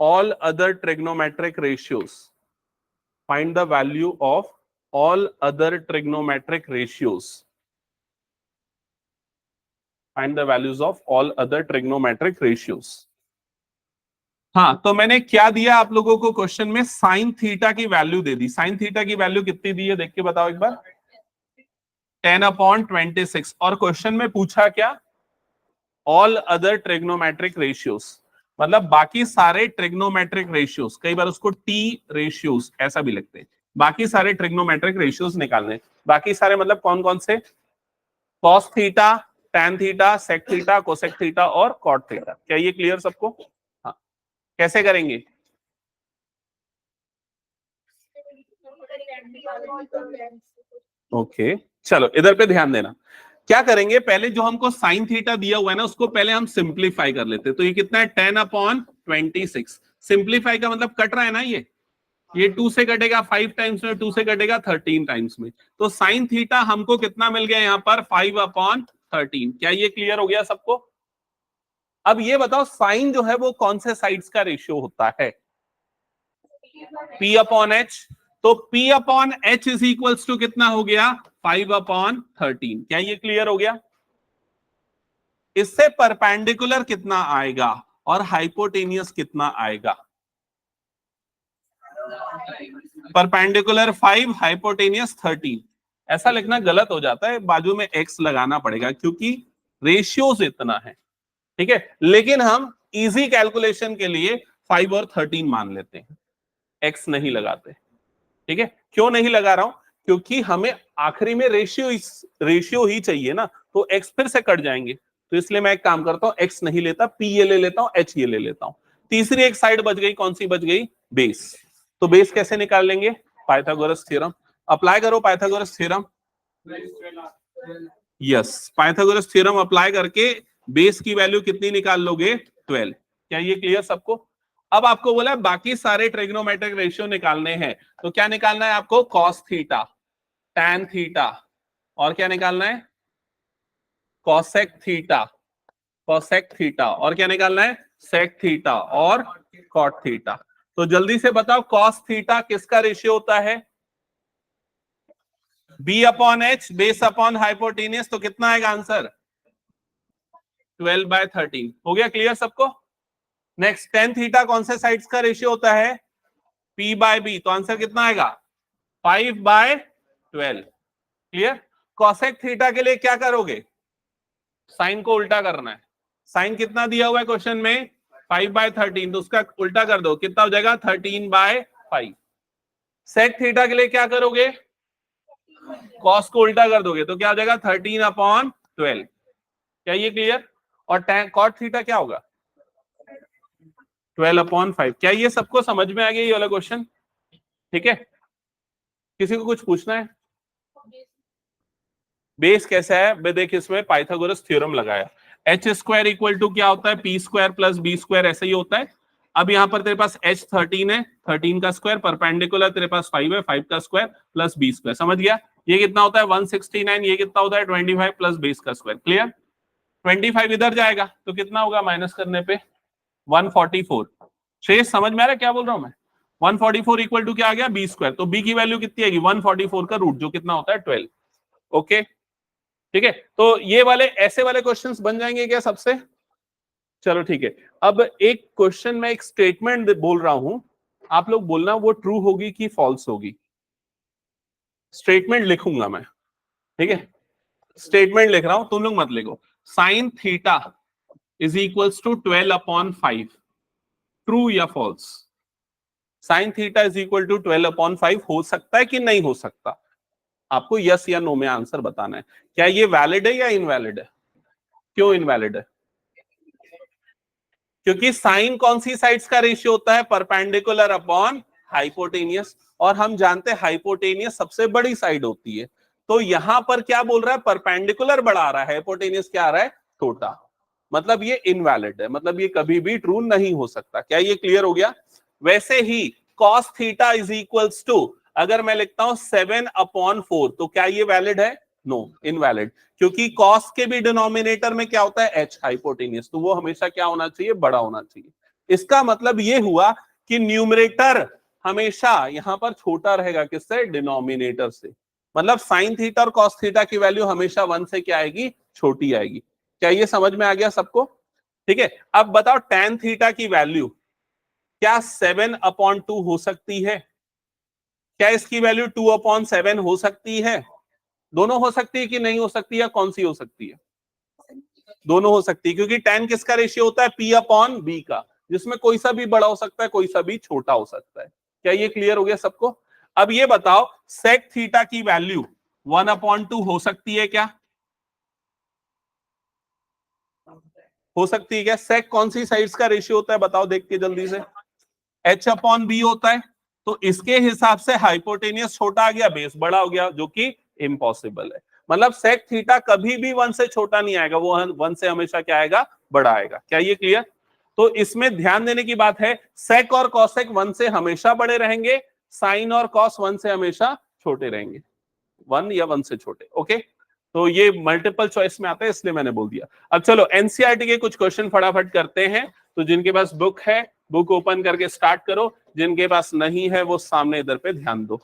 all other trigonometric ratios. Find the value of all other trigonometric ratios. Find the values of all other trigonometric ratios. हाँ, तो मैंने क्या दिया आप लोगों को क्वेश्चन में? साइन थीटा की वैल्यू दे दी। साइन थीटा की वैल्यू कितनी दी है, देख के बताओ एक बार। 10/26। और क्वेश्चन में पूछा क्या? ऑल अदर ट्रिग्नोमेट्रिक रेशियोज, मतलब बाकी सारे ट्रिग्नोमेट्रिक रेशियोज। कई बार उसको टी रेशियोज ऐसा भी लिखते हैं। बाकी सारे ट्रिग्नोमेट्रिक रेशियोज निकालने। बाकी सारे मतलब कौन कौन से? Cos theta, tan theta, sec theta, cosec theta और कॉट थीटा। क्या ये क्लियर सबको? हाँ, कैसे करेंगे? ओके, चलो इधर पे ध्यान देना। क्या करेंगे? पहले जो हमको साइन थीटा दिया हुआ है ना, उसको पहले हम सिंप्लीफाई कर लेते हैं। तो ये कितना है? 10/26। सिंप्लीफाई का मतलब कट रहा है ना, ये 2 से कटेगा 5 टाइम्स में, 2 से कटेगा 13 टाइम्स में। तो साइन थीटा हमको कितना मिल गया यहाँ पर? 5/13। क्या ये क्लियर हो गया सबको? अब ये बताओ, साइन जो है वो कौन से साइड्स का रेशियो होता है? P/H। तो P/H इज इक्वल्स टू कितना हो गया? 5/13। क्या ये क्लियर हो गया? इससे परपेंडिकुलर कितना आएगा और हाइपोटेनियस कितना आएगा? Perpendicular 5, hypotenuse 13। ऐसा लिखना गलत हो जाता है, बाजू में x लगाना पड़ेगा क्योंकि रेशियोज इतना है। ठीक है, लेकिन हम इजी कैलकुलेशन के लिए 5 और 13 मान लेते हैं, x नहीं लगाते। ठीक है, क्यों नहीं लगा रहा हूं? क्योंकि हमें आखिरी में रेशियो ही चाहिए ना, तो x फिर से कट जाएंगे। तो इसलिए मैं एक काम करता हूं, x नहीं लेता, p ये ले लेता हूं, h ये ले लेता हूं। तीसरी एक साइड बच गई, कौन सी बच गई? बेस। तो बेस कैसे निकाल लेंगे? पाइथागोरस थ्योरम अप्लाई करो। Pythagoras theorem, yes, Pythagoras theorem apply करके बेस की वैल्यू कितनी निकाल लोगे? 12। क्या ये क्लियर सबको? अब आपको बोला है बाकी सारे ट्रिग्नोमेट्रिक रेशियो निकालने हैं। तो क्या निकालना है आपको? कॉस थीटा, टैन थीटा, और क्या निकालना है? कॉसेक थीटा, कॉसेक थीटा, और क्या निकालना है? सेक थीटा और कॉट थीटा। तो जल्दी से बताओ, कॉस थीटा किसका रेशियो होता है? B/H, base upon hypotenuse. तो कितना आएगा आंसर? 12/13। हो गया क्लियर सबको? नेक्स्ट, टेन थीटा कौन से साइड्स का रेशियो होता है? P/B। तो आंसर कितना आएगा? 5/12। क्लियर? कॉसेक थीटा के लिए क्या करोगे? साइन को उल्टा करना है। साइन कितना दिया हुआ है क्वेश्चन में? 5/13। तो उसका उल्टा कर दो, कितना हो जाएगा? 13/5। सेक थीटा के लिए क्या करोगे? कॉस को उल्टा कर दोगे, तो क्या हो जाएगा? 13/12। क्या ये क्लियर? और कॉट थीटा क्या होगा? 12/5। क्या ये सबको समझ में आ गया ये वाला क्वेश्चन? ठीक है, किसी को कुछ पूछना है? बेस कैसा है? देख, इसमें पाइथागोरस थ्योरम लगाया। h² इक्वल टू क्या होता है? p² प्लस b², ऐसा ही होता है। अब यहाँ पर तेरे पास h 13 है, 13 का स्क्वायर, परपेंडिकुलर तेरे पास 5 है, 5 का स्क्वायर प्लस b²। समझ गया? ये कितना होता है? 169। ये कितना होता है? 25 प्लस बेस का स्क्वायर। क्लियर? 25 इधर जाएगा तो कितना होगा माइनस करने पे 144। शेष समझ में आ रहा है क्या बोल रहा हूं मैं? 144 इक्वल टू क्या आ गया बी स्क्वायर, तो बी की वैल्यू कितनी आएगी 144 का रूट जो कितना होता है 12। ओके ठीक है, तो ये वाले ऐसे वाले क्वेश्चंस बन जाएंगे क्या सबसे? चलो ठीक है। अब एक क्वेश्चन में एक स्टेटमेंट बोल रहा हूं, आप लोग बोलना वो ट्रू होगी कि फॉल्स होगी। स्टेटमेंट लिखूंगा मैं, ठीक है, स्टेटमेंट लिख रहा हूं, तुम लोग मत लिखो। Sine theta is equals to 12/5, true या false? Sine theta is equal to 12/5 हो सकता है कि नहीं हो सकता? आपको यस या नो में आंसर बताना है। क्या ये वैलिड है या इनवैलिड है? क्यों इनवैलिड है? क्योंकि साइन कौन सी साइड्स का रेशियो होता है? परपेंडिकुलर अपॉन हाइपोटेनियस, और हम जानते हैं हाइपोटेनियस सबसे बड़ी साइड होती है। तो यहां पर क्या बोल रहा है? परपेंडिकुलर बड़ा आ रहा है, हाइपोटेनियस क्या आ रहा है? छोटा। मतलब ये इनवैलिड है, मतलब ये कभी भी ट्रू नहीं हो सकता। क्या ये क्लियर हो गया? वैसे ही cos theta is equals to, अगर मैं लिखता हूं 7/4, तो क्या ये वैलिड है? नो, इनवैलिड, क्योंकि cos के भी डिनोमिनेटर में क्या होता है? h, हाइपोटेनियस, तो वो हमेशा क्या होना चाहिए? बड़ा होना चाहिए। इसका मतलब ये हुआ कि न्यूमरेटर हमेशा यहां पर छोटा रहेगा, किससे? डिनोमिनेटर से। मतलब साइन थीटा और cos थीटा की वैल्यू हमेशा 1 से क्या आएगी? छोटी आएगी। क्या ये समझ में आ गया सबको? ठीक है, अब बताओ tan थीटा की वैल्यू क्या 7/2 हो सकती है? क्या इसकी वैल्यू 2/7 हो सकती है? दोनों हो सकती है कि नहीं हो सकती, या कौन सी हो सकती है? दोनों हो सकती है, क्योंकि tan किसका रेशियो होता है? P/B का, जिसमें कोई सा भी बड़ा हो सकता है, कोई सा भी छोटा हो सकता है। क्या ये क्लियर हो गया सबको? अब ये बताओ sec थीटा की वैल्यू 1/2 हो सकती है क्या? हो सकती है क्या? sec कौन सी साइड्स का रेशियो होता है बताओ देख के जल्दी से? H/B होता है। तो इसके हिसाब से हाइपोटेनियस छोटा आ गया, बेस बड़ा हो गया, जो कि इम्पॉसिबल है। मतलब sec थीटा कभी भी 1 से छोटा नहीं आएगा, वो 1 से हमेशा क्या आएगा? बड़ा आएगा। क्या ये क्लियर? तो इसमें ध्यान देने की बात है, sec और cosec 1 से हमेशा बड़े रहेंगे, साइन और cos 1 से हमेशा छोटे रहेंगे, 1 या 1 से छोटे। ओके, तो ये मल्टीपल चॉइस में आता है, इसलिए मैंने बोल दिया। अब चलो एनसीईआरटी के कुछ क्वेश्चन फटाफट करते हैं। तो जिनके पास बुक है, बुक ओपन करके स्टार्ट करो, जिनके पास नहीं है वो सामने इधर पे ध्यान दो।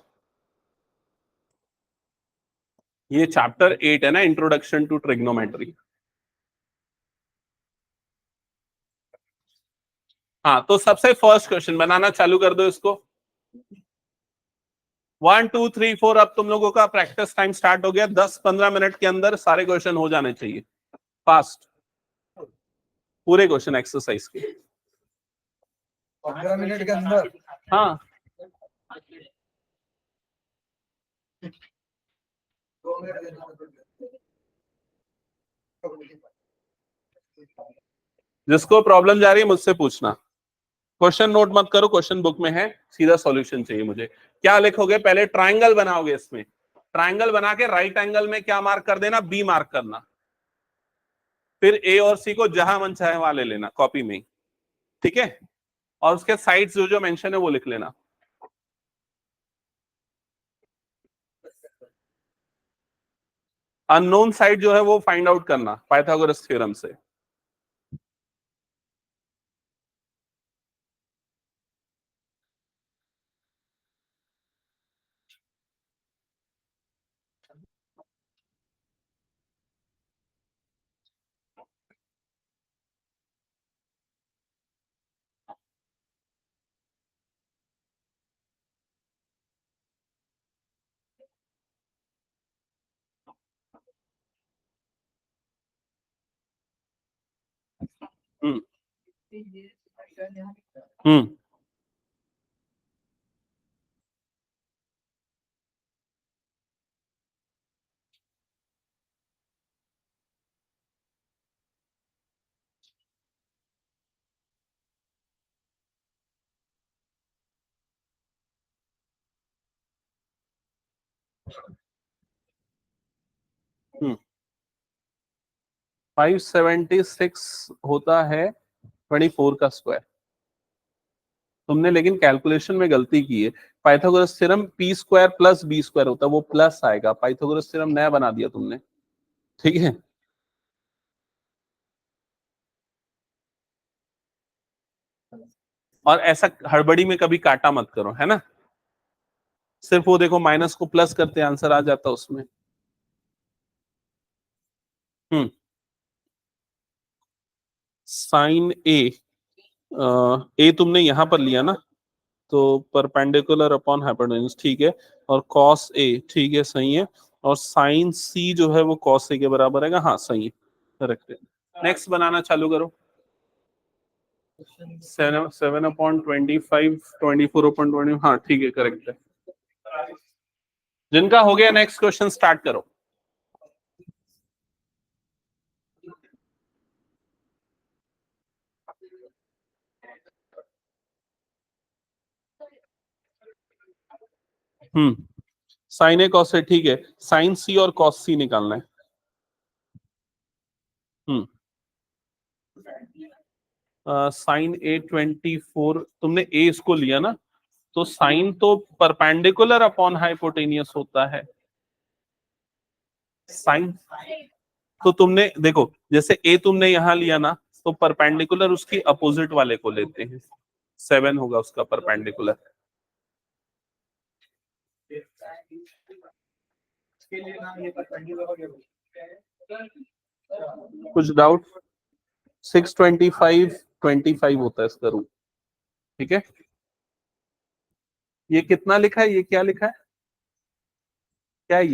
ये चैप्टर 8 है ना, इंट्रोडक्शन टू ट्रिग्नोमेट्री। हाँ, तो सबसे फर्स्ट क्वेश्चन बनाना चालू कर दो इसको। 1 2 3 4, अब तुम लोगों का प्रैक्टिस टाइम स्टार्ट हो गया। 10-15 मिनट के अंदर सारे क्वेश्चन हो जाने चाहिए, फास्ट, पूरे क्वेश्चन एक्सरसाइज के। 15 मिनट के अंदर? हाँ, 2 मिनट के अंदर। जिसको प्रॉब्लम जा रही है मुझसे पूछना। क्वेश्चन नोट मत करो, क्वेश्चन बुक में है, सीधा सॉल्यूशन चाहिए मुझे। क्या लिखोगे? पहले ट्रायंगल बनाओगे, इसमें ट्रायंगल बना के राइट एंगल में क्या मार्क कर देना? बी मार्क करना। फिर ए और सी को जहां मन चाहे वहां ले लेना कॉपी में ही, ठीक है, और उसके साइड्स जो जो मेंशन है वो लिख लेना। अननोन साइड जो है वो फाइंड आउट करना पाइथागोरस थ्योरम से। हम्म हम्म 576 होता है 24 का स्क्वायर। तुमने लेकिन कैलकुलेशन में गलती की है। Pythagoras theorem P square plus B square होता है, वो प्लस आएगा। पाइथागोरस थ्योरम नया बना दिया तुमने, ठीक है। और ऐसा हड़बड़ी में कभी काटा मत करो, है ना। सिर्फ वो देखो माइनस को प्लस करते आंसर आ जाता उसमें। साइन ए तुमने यहां पर लिया ना, तो परपेंडिकुलर अपॉन हाइपोटेन्यूज, ठीक है। और कॉस ए, ठीक है, सही है। और साइन सी जो है वो कॉस ए के बराबर है, हाँ सही है, करेक्ट है। नेक्स्ट बनाना चालू करो। 7/25, 24/20, हाँ ठीक है, करेक्ट है। जिनका हो गया नेक्स्ट क्वेश्चन स्टार्ट करो। साइन ए कॉस ए, ठीक है। साइन सी और कॉस सी निकालना है। साइन ए 24, तुमने ए इसको लिया ना, तो साइन तो परपेंडिकुलर अपॉन हाइपोटेनियस होता है। साइन तो तुमने देखो, जैसे ए तुमने यहां लिया ना, तो परपेंडिकुलर उसकी अपोजिट वाले को लेते हैं, 7 होगा उसका परपेंडिकुलर। कुछ डाउट? 625 25 होता है इसका रूट, ठीक है। ये कितना लिखा है, ये क्या लिखा है, क्या है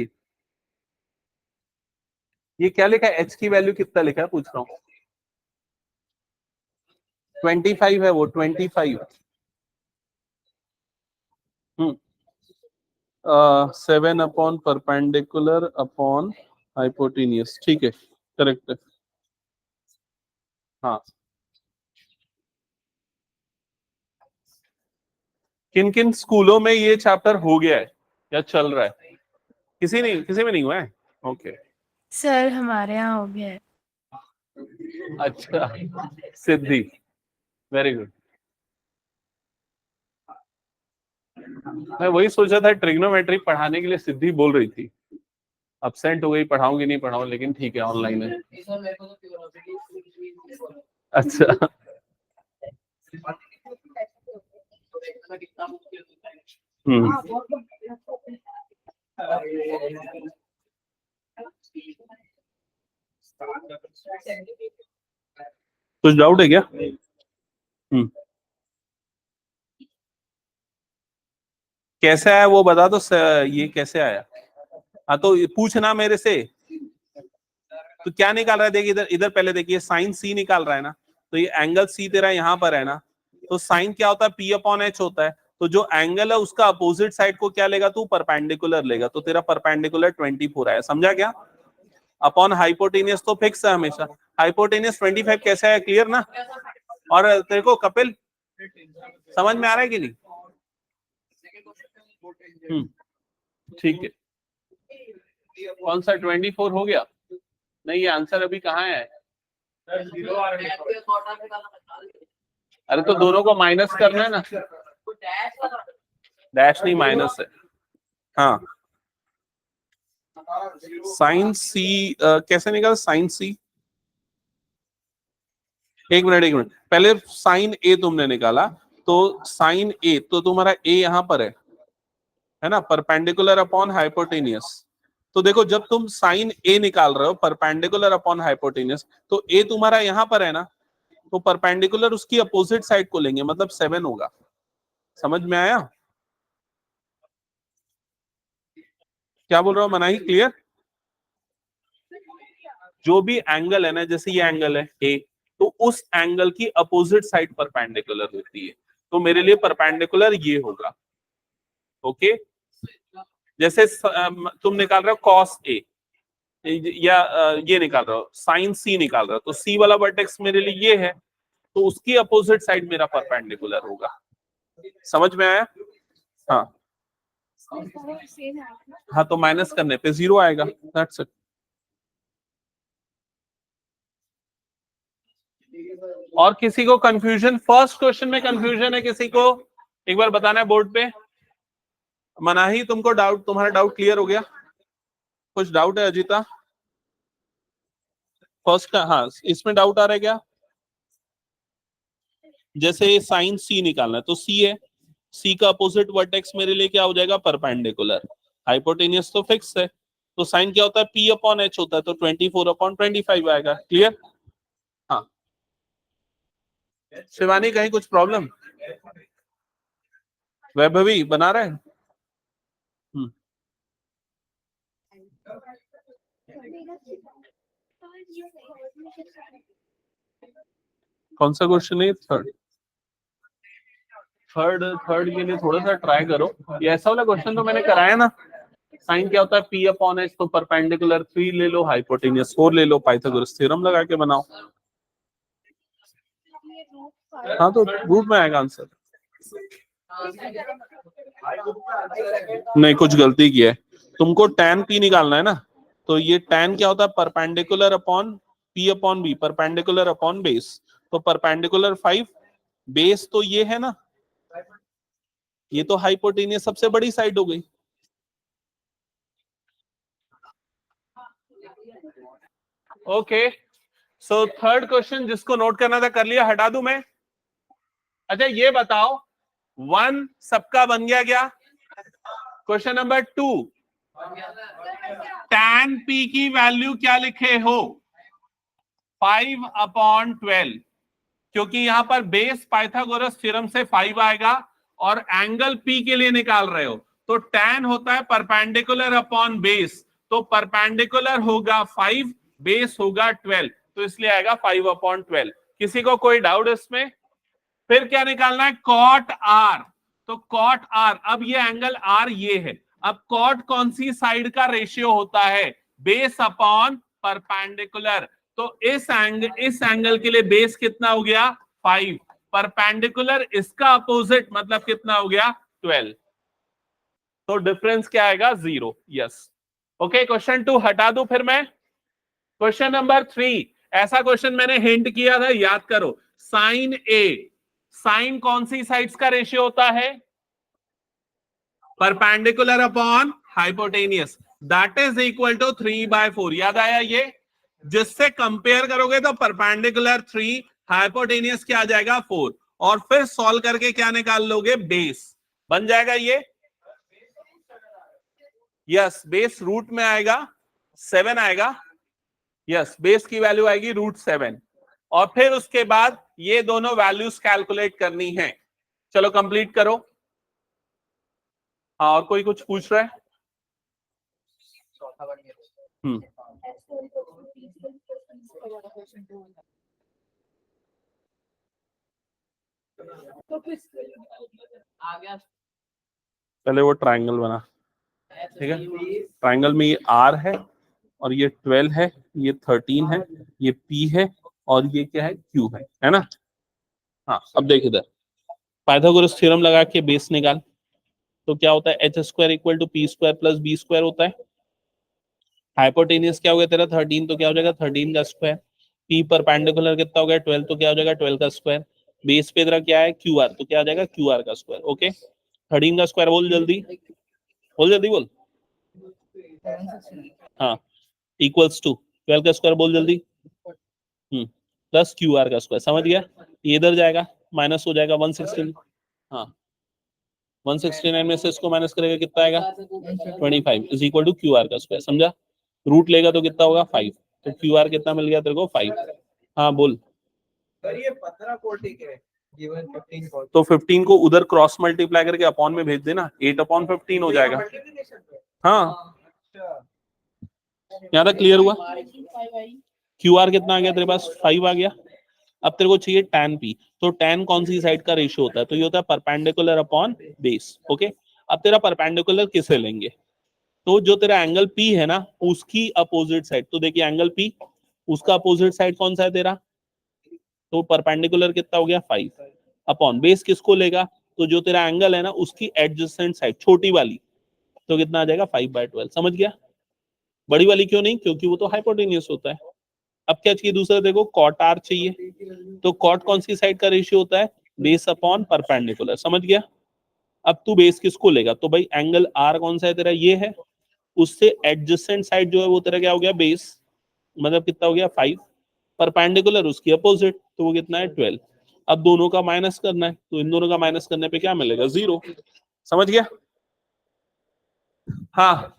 ये क्या लिखा है, एच की वैल्यू कितना लिखा है पूछ रहा हूँ। 25 है वो, 25। 7 अपॉन परपेंडिकुलर अपॉन हाइपोटेनियस, ठीक है, करेक्ट है। हाँ, किन किन स्कूलों में ये चैप्टर हो गया है या चल रहा है? किसी में नहीं हुआ है, ओके। सर हमारे यहाँ हो गया है। अच्छा, सिद्धि, वेरी गुड। मैं वही सोचा था, ट्रिग्नोमेट्री पढ़ाने के लिए सिद्धि बोल रही थी, अब्सेंट हो गई, पढ़ाऊंगी नहीं पढ़ाऊं, लेकिन ठीक है ऑनलाइन है। अच्छा, कुछ डाउट है क्या? कैसे आया वो बता दो, ये कैसे आया? हाँ तो पूछना मेरे से, तो क्या निकाल रहा है, देखिए इधर इधर पहले देखिए, साइन सी निकाल रहा है ना, तो ये एंगल सी तेरा यहाँ पर है ना, तो साइन क्या होता है, पी अपॉन एच होता है। तो जो एंगल है उसका अपोजिट साइड को क्या लेगा तू, परपेंडिकुलर लेगा, तो तेरा परपेंडिकुलर 24 आया, समझा क्या। अपॉन हाइपोटेनियस तो फिक्स है हमेशा, हाइपोटेनियस 25 कैसे है, क्लियर ना। और तेरे को कपिल समझ में आ रहा है कि नहीं? ठीक है, कौन सा 24 हो गया? नहीं, ये आंसर अभी कहाँ है? अरे तो दोनों को माइनस करना है ना, डैश नहीं माइनस है। हाँ, साइन सी कैसे निकाल, साइन सी, एक मिनट पहले साइन ए तुमने निकाला, तो साइन ए तो तुम्हारा ए यहां पर है ना, परपेंडिकुलर अपॉन हाइपोटेनियस। तो देखो जब तुम साइन ए निकाल रहे हो परपेंडिकुलर अपॉन हाइपोटेनियस, तो ए तुम्हारा यहां पर है ना, तो परपेंडिकुलर उसकी अपोजिट साइड को लेंगे, मतलब 7 होगा। समझ में आया क्या बोल रहा हूं मनाही, क्लियर? जो भी एंगल है ना, जैसे ये एंगल है ए, तो उस एंगल की अपोजिट साइड परपेंडिकुलर होती है, तो मेरे लिए परपेंडिकुलर ये होगा, ओके। जैसे तुम निकाल रहे हो कॉस ए, या ये निकाल रहे हो साइन सी निकाल रहे हो, तो सी वाला वर्टेक्स मेरे लिए ये है, तो उसकी अपोजिट साइड मेरा परपेंडिकुलर होगा। समझ में आया? हाँ हाँ, तो माइनस करने पे 0 आएगा, दैट्स इट। और किसी को कंफ्यूजन, फर्स्ट क्वेश्चन में कंफ्यूजन है किसी को, एक बार बताना है बोर्ड पे। मनाही, तुमको डाउट, तुम्हारा डाउट क्लियर हो गया? कुछ डाउट है अजीता? फर्स्ट का, हाँ इसमें डाउट आ रहा है क्या? जैसे साइन सी निकालना है तो सी है, सी का अपोजिट वर्टेक्स मेरे लिए क्या हो जाएगा, परपेंडिकुलर। हाइपोटेनियस तो फिक्स है, तो साइन क्या होता है, पी अपॉन एच होता है, तो 24/25 आएगा। क्लियर? हाँ शिवानी, कहीं कुछ प्रॉब्लम? वैभवी बना रहे हैं? कौन सा क्वेश्चन है? थर्ड थर्ड थर्ड के लिए थोड़ा सा ट्राई करो। ये ऐसा वाला क्वेश्चन तो मैंने कराया ना, साइन क्या होता है, पी अपॉन एच, तो परपेंडिकुलर 3 ले लो, हाइपोटेनियस 4 ले लो, पाइथागोरस थ्योरम लगा के बनाओ। हाँ तो रूट में आएगा आंसर। नहीं, कुछ गलती की है, तुमको tan p निकालना है ना, तो ये tan क्या होता है, perpendicular upon p upon b, perpendicular upon base, तो परपेंडिकुलर 5, बेस तो ये है ना, ये तो हाइपोटेनियस सबसे बड़ी साइड हो गई। ओके, सो थर्ड क्वेश्चन जिसको नोट करना था कर लिया, हटा दूं मैं? अच्छा ये बताओ, 1 सबका बन गया क्या? क्वेश्चन नंबर 2, tan p की वैल्यू क्या लिखे हो, 5/12, क्योंकि यहां पर बेस पाइथागोरस थ्योरम से 5 आएगा और एंगल p के लिए निकाल रहे हो, तो tan होता है परपेंडिकुलर अपॉन बेस, तो परपेंडिकुलर होगा 5, बेस होगा 12, तो इसलिए आएगा 5/12। किसी को कोई डाउट इसमें? फिर क्या निकालना है, कॉट r, तो कॉट r, अब ये एंगल r ये है, अब कॉट कौन सी साइड का रेशियो होता है, बेस अपॉन परपेंडिकुलर, तो इस एंगल के लिए बेस कितना हो गया, 5, परपेंडिकुलर इसका अपोजिट मतलब कितना हो गया, 12, तो डिफरेंस क्या आएगा, 0। Yes, okay. क्वेश्चन 2 हटा दूं फिर मैं? क्वेश्चन नंबर 3, ऐसा क्वेश्चन मैंने हिंट किया था, याद करो, साइन ए, साइन कौन सी साइड्स का रेशियो होता है, perpendicular upon hypotenuse, that is equal to 3/4। याद आया ये? जिससे कंपेयर करोगे तो परपेंडिकुलर 3, हाइपोटेनियस क्या आ जाएगा, 4, और फिर सॉल्व करके क्या निकाल लोगे, बेस बन जाएगा ये। यस, बेस रूट में आएगा, 7 आएगा। यस, बेस की वैल्यू आएगी √7, और फिर उसके बाद ये दोनों वैल्यूज कैलकुलेट करनी है। चलो कंप्लीट करो। हाँ, और कोई कुछ पूछ रहा है? पहले वो ट्रायंगल बना, ठीक है, ट्रायंगल में ये r है और ये 12 है, ये 13 है, ये p है, और ये क्या है, q है ना? हाँ, अब देख इधर, पाइथागोरस थ्योरम लगा के बेस निकाल, तो क्या होता है, h² = p² + b² होता है। हाइपोटेनियस क्या हो गया तेरा, 13, तो क्या हो जाएगा, 13 का स्क्वायर, p परपेंडिकुलर कितना हो गया, 12, तो क्या हो जाएगा, 12 का स्क्वायर, बेस पे तेरा क्या है, QR, तो क्या आ जाएगा, QR का स्क्वायर। ओके, 13 का स्क्वायर बोल जल्दी, बोल जल्दी बोल। हाँ, इक्वल्स टू 12 का स्क्वायर बोल जल्दी, प्लस QR का स्क्वायर। समझ गया? ये इधर जाएगा, माइनस हो जाएगा 116। हाँ, 169 में से इसको माइनस करेगा कितना आएगा, 25 = QR का स्क्वायर। समझा? रूट लेगा तो कितना होगा, 5, तो QR कितना मिल गया तेरे को, 5। हाँ बोल। ये 15 को ठीक है, गिवन 15 को, तो 15 को उधर क्रॉस मल्टीप्लाई करके अपॉन में भेज देना, 8/15 हो जाएगा। हाँ, यहाँ तक क्लियर हुआ? QR कितना आ गया तेरे पास, 5 आ गया। अब तेरे को चाहिए tan p, तो tan कौन सी साइड का रेशियो होता है, तो ये होता है परपेंडिकुलर अपॉन बेस। ओके, अब तेरा परपेंडिकुलर किसे लेंगे, तो जो तेरा एंगल p है ना, उसकी अपोजिट साइड, तो देखिए एंगल p, उसका अपोजिट साइड कौन सा है तेरा, तो परपेंडिकुलर कितना हो गया, 5 अपॉन बेस किसको लेगा, तो जो तेरा एंगल है ना उसकी एडजेसेंट साइड छोटी वाली, तो कितना आ जाएगा, 5/12। समझ गया? बड़ी वाली क्यों नहीं, क्योंकि वो तो हाइपोटेनियस होता है। अब क्या चाहिए दूसरा, देखो कॉट r चाहिए, तो कॉट कौन सी साइड का रेशियो होता है, बेस अपॉन परपेंडिकुलर। समझ गया? अब तू बेस किसको लेगा, तो भाई एंगल r कौन सा है तेरा, ये है, उससे एडजेसेंट साइड जो है वो तेरा क्या हो गया, बेस, मतलब कितना हो गया, 5, परपेंडिकुलर उसकी अपोजिट, तो वो कितना है, 12। अब दोनों का माइनस करना है, तो इन दोनों का माइनस करने पे क्या मिलेगा? 0। समझ गया? हाँ,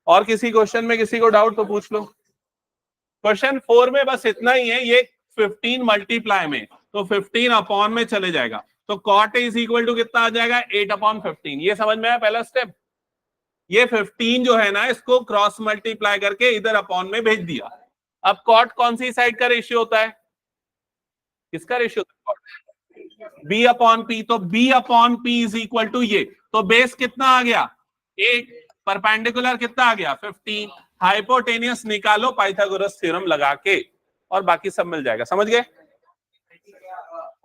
और किसी क्वेश्चन में किसी को डाउट तो पूछ लो। क्वेश्चन 4 में बस इतना ही है, ये 15 मल्टीप्लाई में, तो 15 अपॉन में चले जाएगा, तो कॉट इज इक्वल टू कितना आ जाएगा? 8/15। ये समझ में आया पहला स्टेप? ये 15 जो है ना, इसको क्रॉस मल्टीप्लाई करके इधर अपॉन में भेज दिया। अब कॉट कौन सी साइड का रेशियो होता है? किसका रेशियो होता है? B upon P. तो B upon P is equal to ये, तो बेस कितना आ गया? 8, परपेंडिकुलर कितना आ गया? 15। हाइपोटेनियस निकालो पाइथागोरस थ्योरम लगा के, और बाकी सब मिल जाएगा। समझ गए?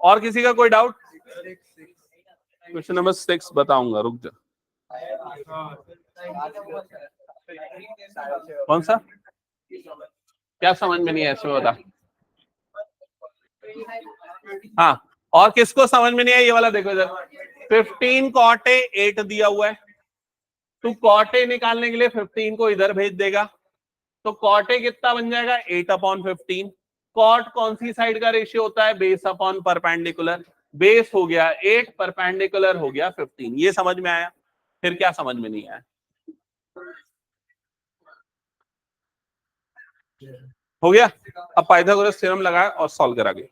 और किसी का कोई डाउट? क्वेश्चन नंबर 6 बताऊंगा, रुक जा। कौन सा? क्या समझ में नहीं है इसमें, बता। हाँ, और किसको समझ में नहीं है? ये वाला देखो इधर, 15 cot A 8 दिया हुआ है, तो cot A निकालने के लिए 15 को इधर भेज देगा, तो cot A कितना बन जाएगा? 8/15। cot कौन सी साइड का रेशियो होता है? Base upon perpendicular. बेस हो गया 8, परपेंडिकुलर हो गया 15। ये समझ में आया? फिर क्या समझ में नहीं आया? हो गया? अब पाइथागोरस थ्योरम लगाया और सॉल्व करा गया।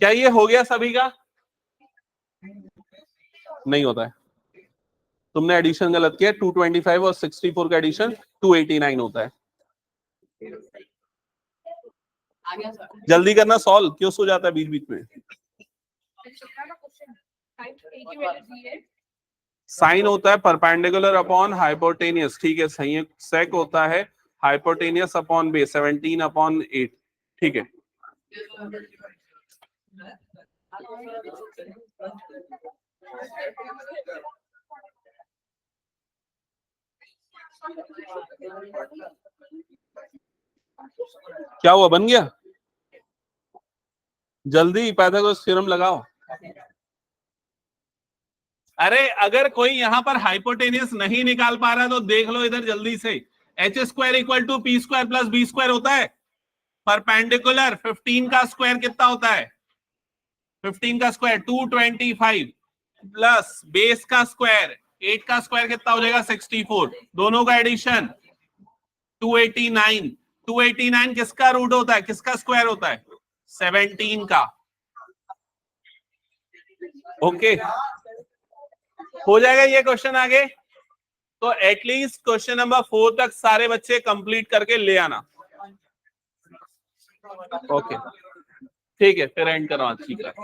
क्या ये हो गया सभी का? नहीं होता है, तुमने एडिशन गलत किया। 225 और 64 का एडिशन 289 होता है। जल्दी करना सॉल्व, क्यों सो जाता है बीच बीच में? साइन होता है परपेंडिकुलर अपॉन हाइपोटेनियस, ठीक है। सही, सेक होता है हाइपोटेनियस अपॉन बेस, 17/8, ठीक है। क्या हुआ? बन गया? जल्दी पाइथागोरस थ्योरम लगाओ। अरे अगर कोई यहां पर हाइपोटेनियस नहीं निकाल पा रहा तो देख लो इधर जल्दी से। h² equal to p² plus b² होता है। परपेंडिकुलर 15 का स्क्वायर कितना होता है? 15 का स्क्वायर 225 प्लस बेस का स्क्वायर 8 का स्क्वायर कितना हो जाएगा? 64। दोनों का एडिशन 289। 289 किसका रूट होता है? किसका स्क्वायर होता है? 17 का। ओके, हो जाएगा ये क्वेश्चन आगे। तो एटलीस्ट क्वेश्चन नंबर 4 तक सारे बच्चे कंप्लीट करके ले आना। ओके, ठीक है, फिर एंड करो आज की क्लास।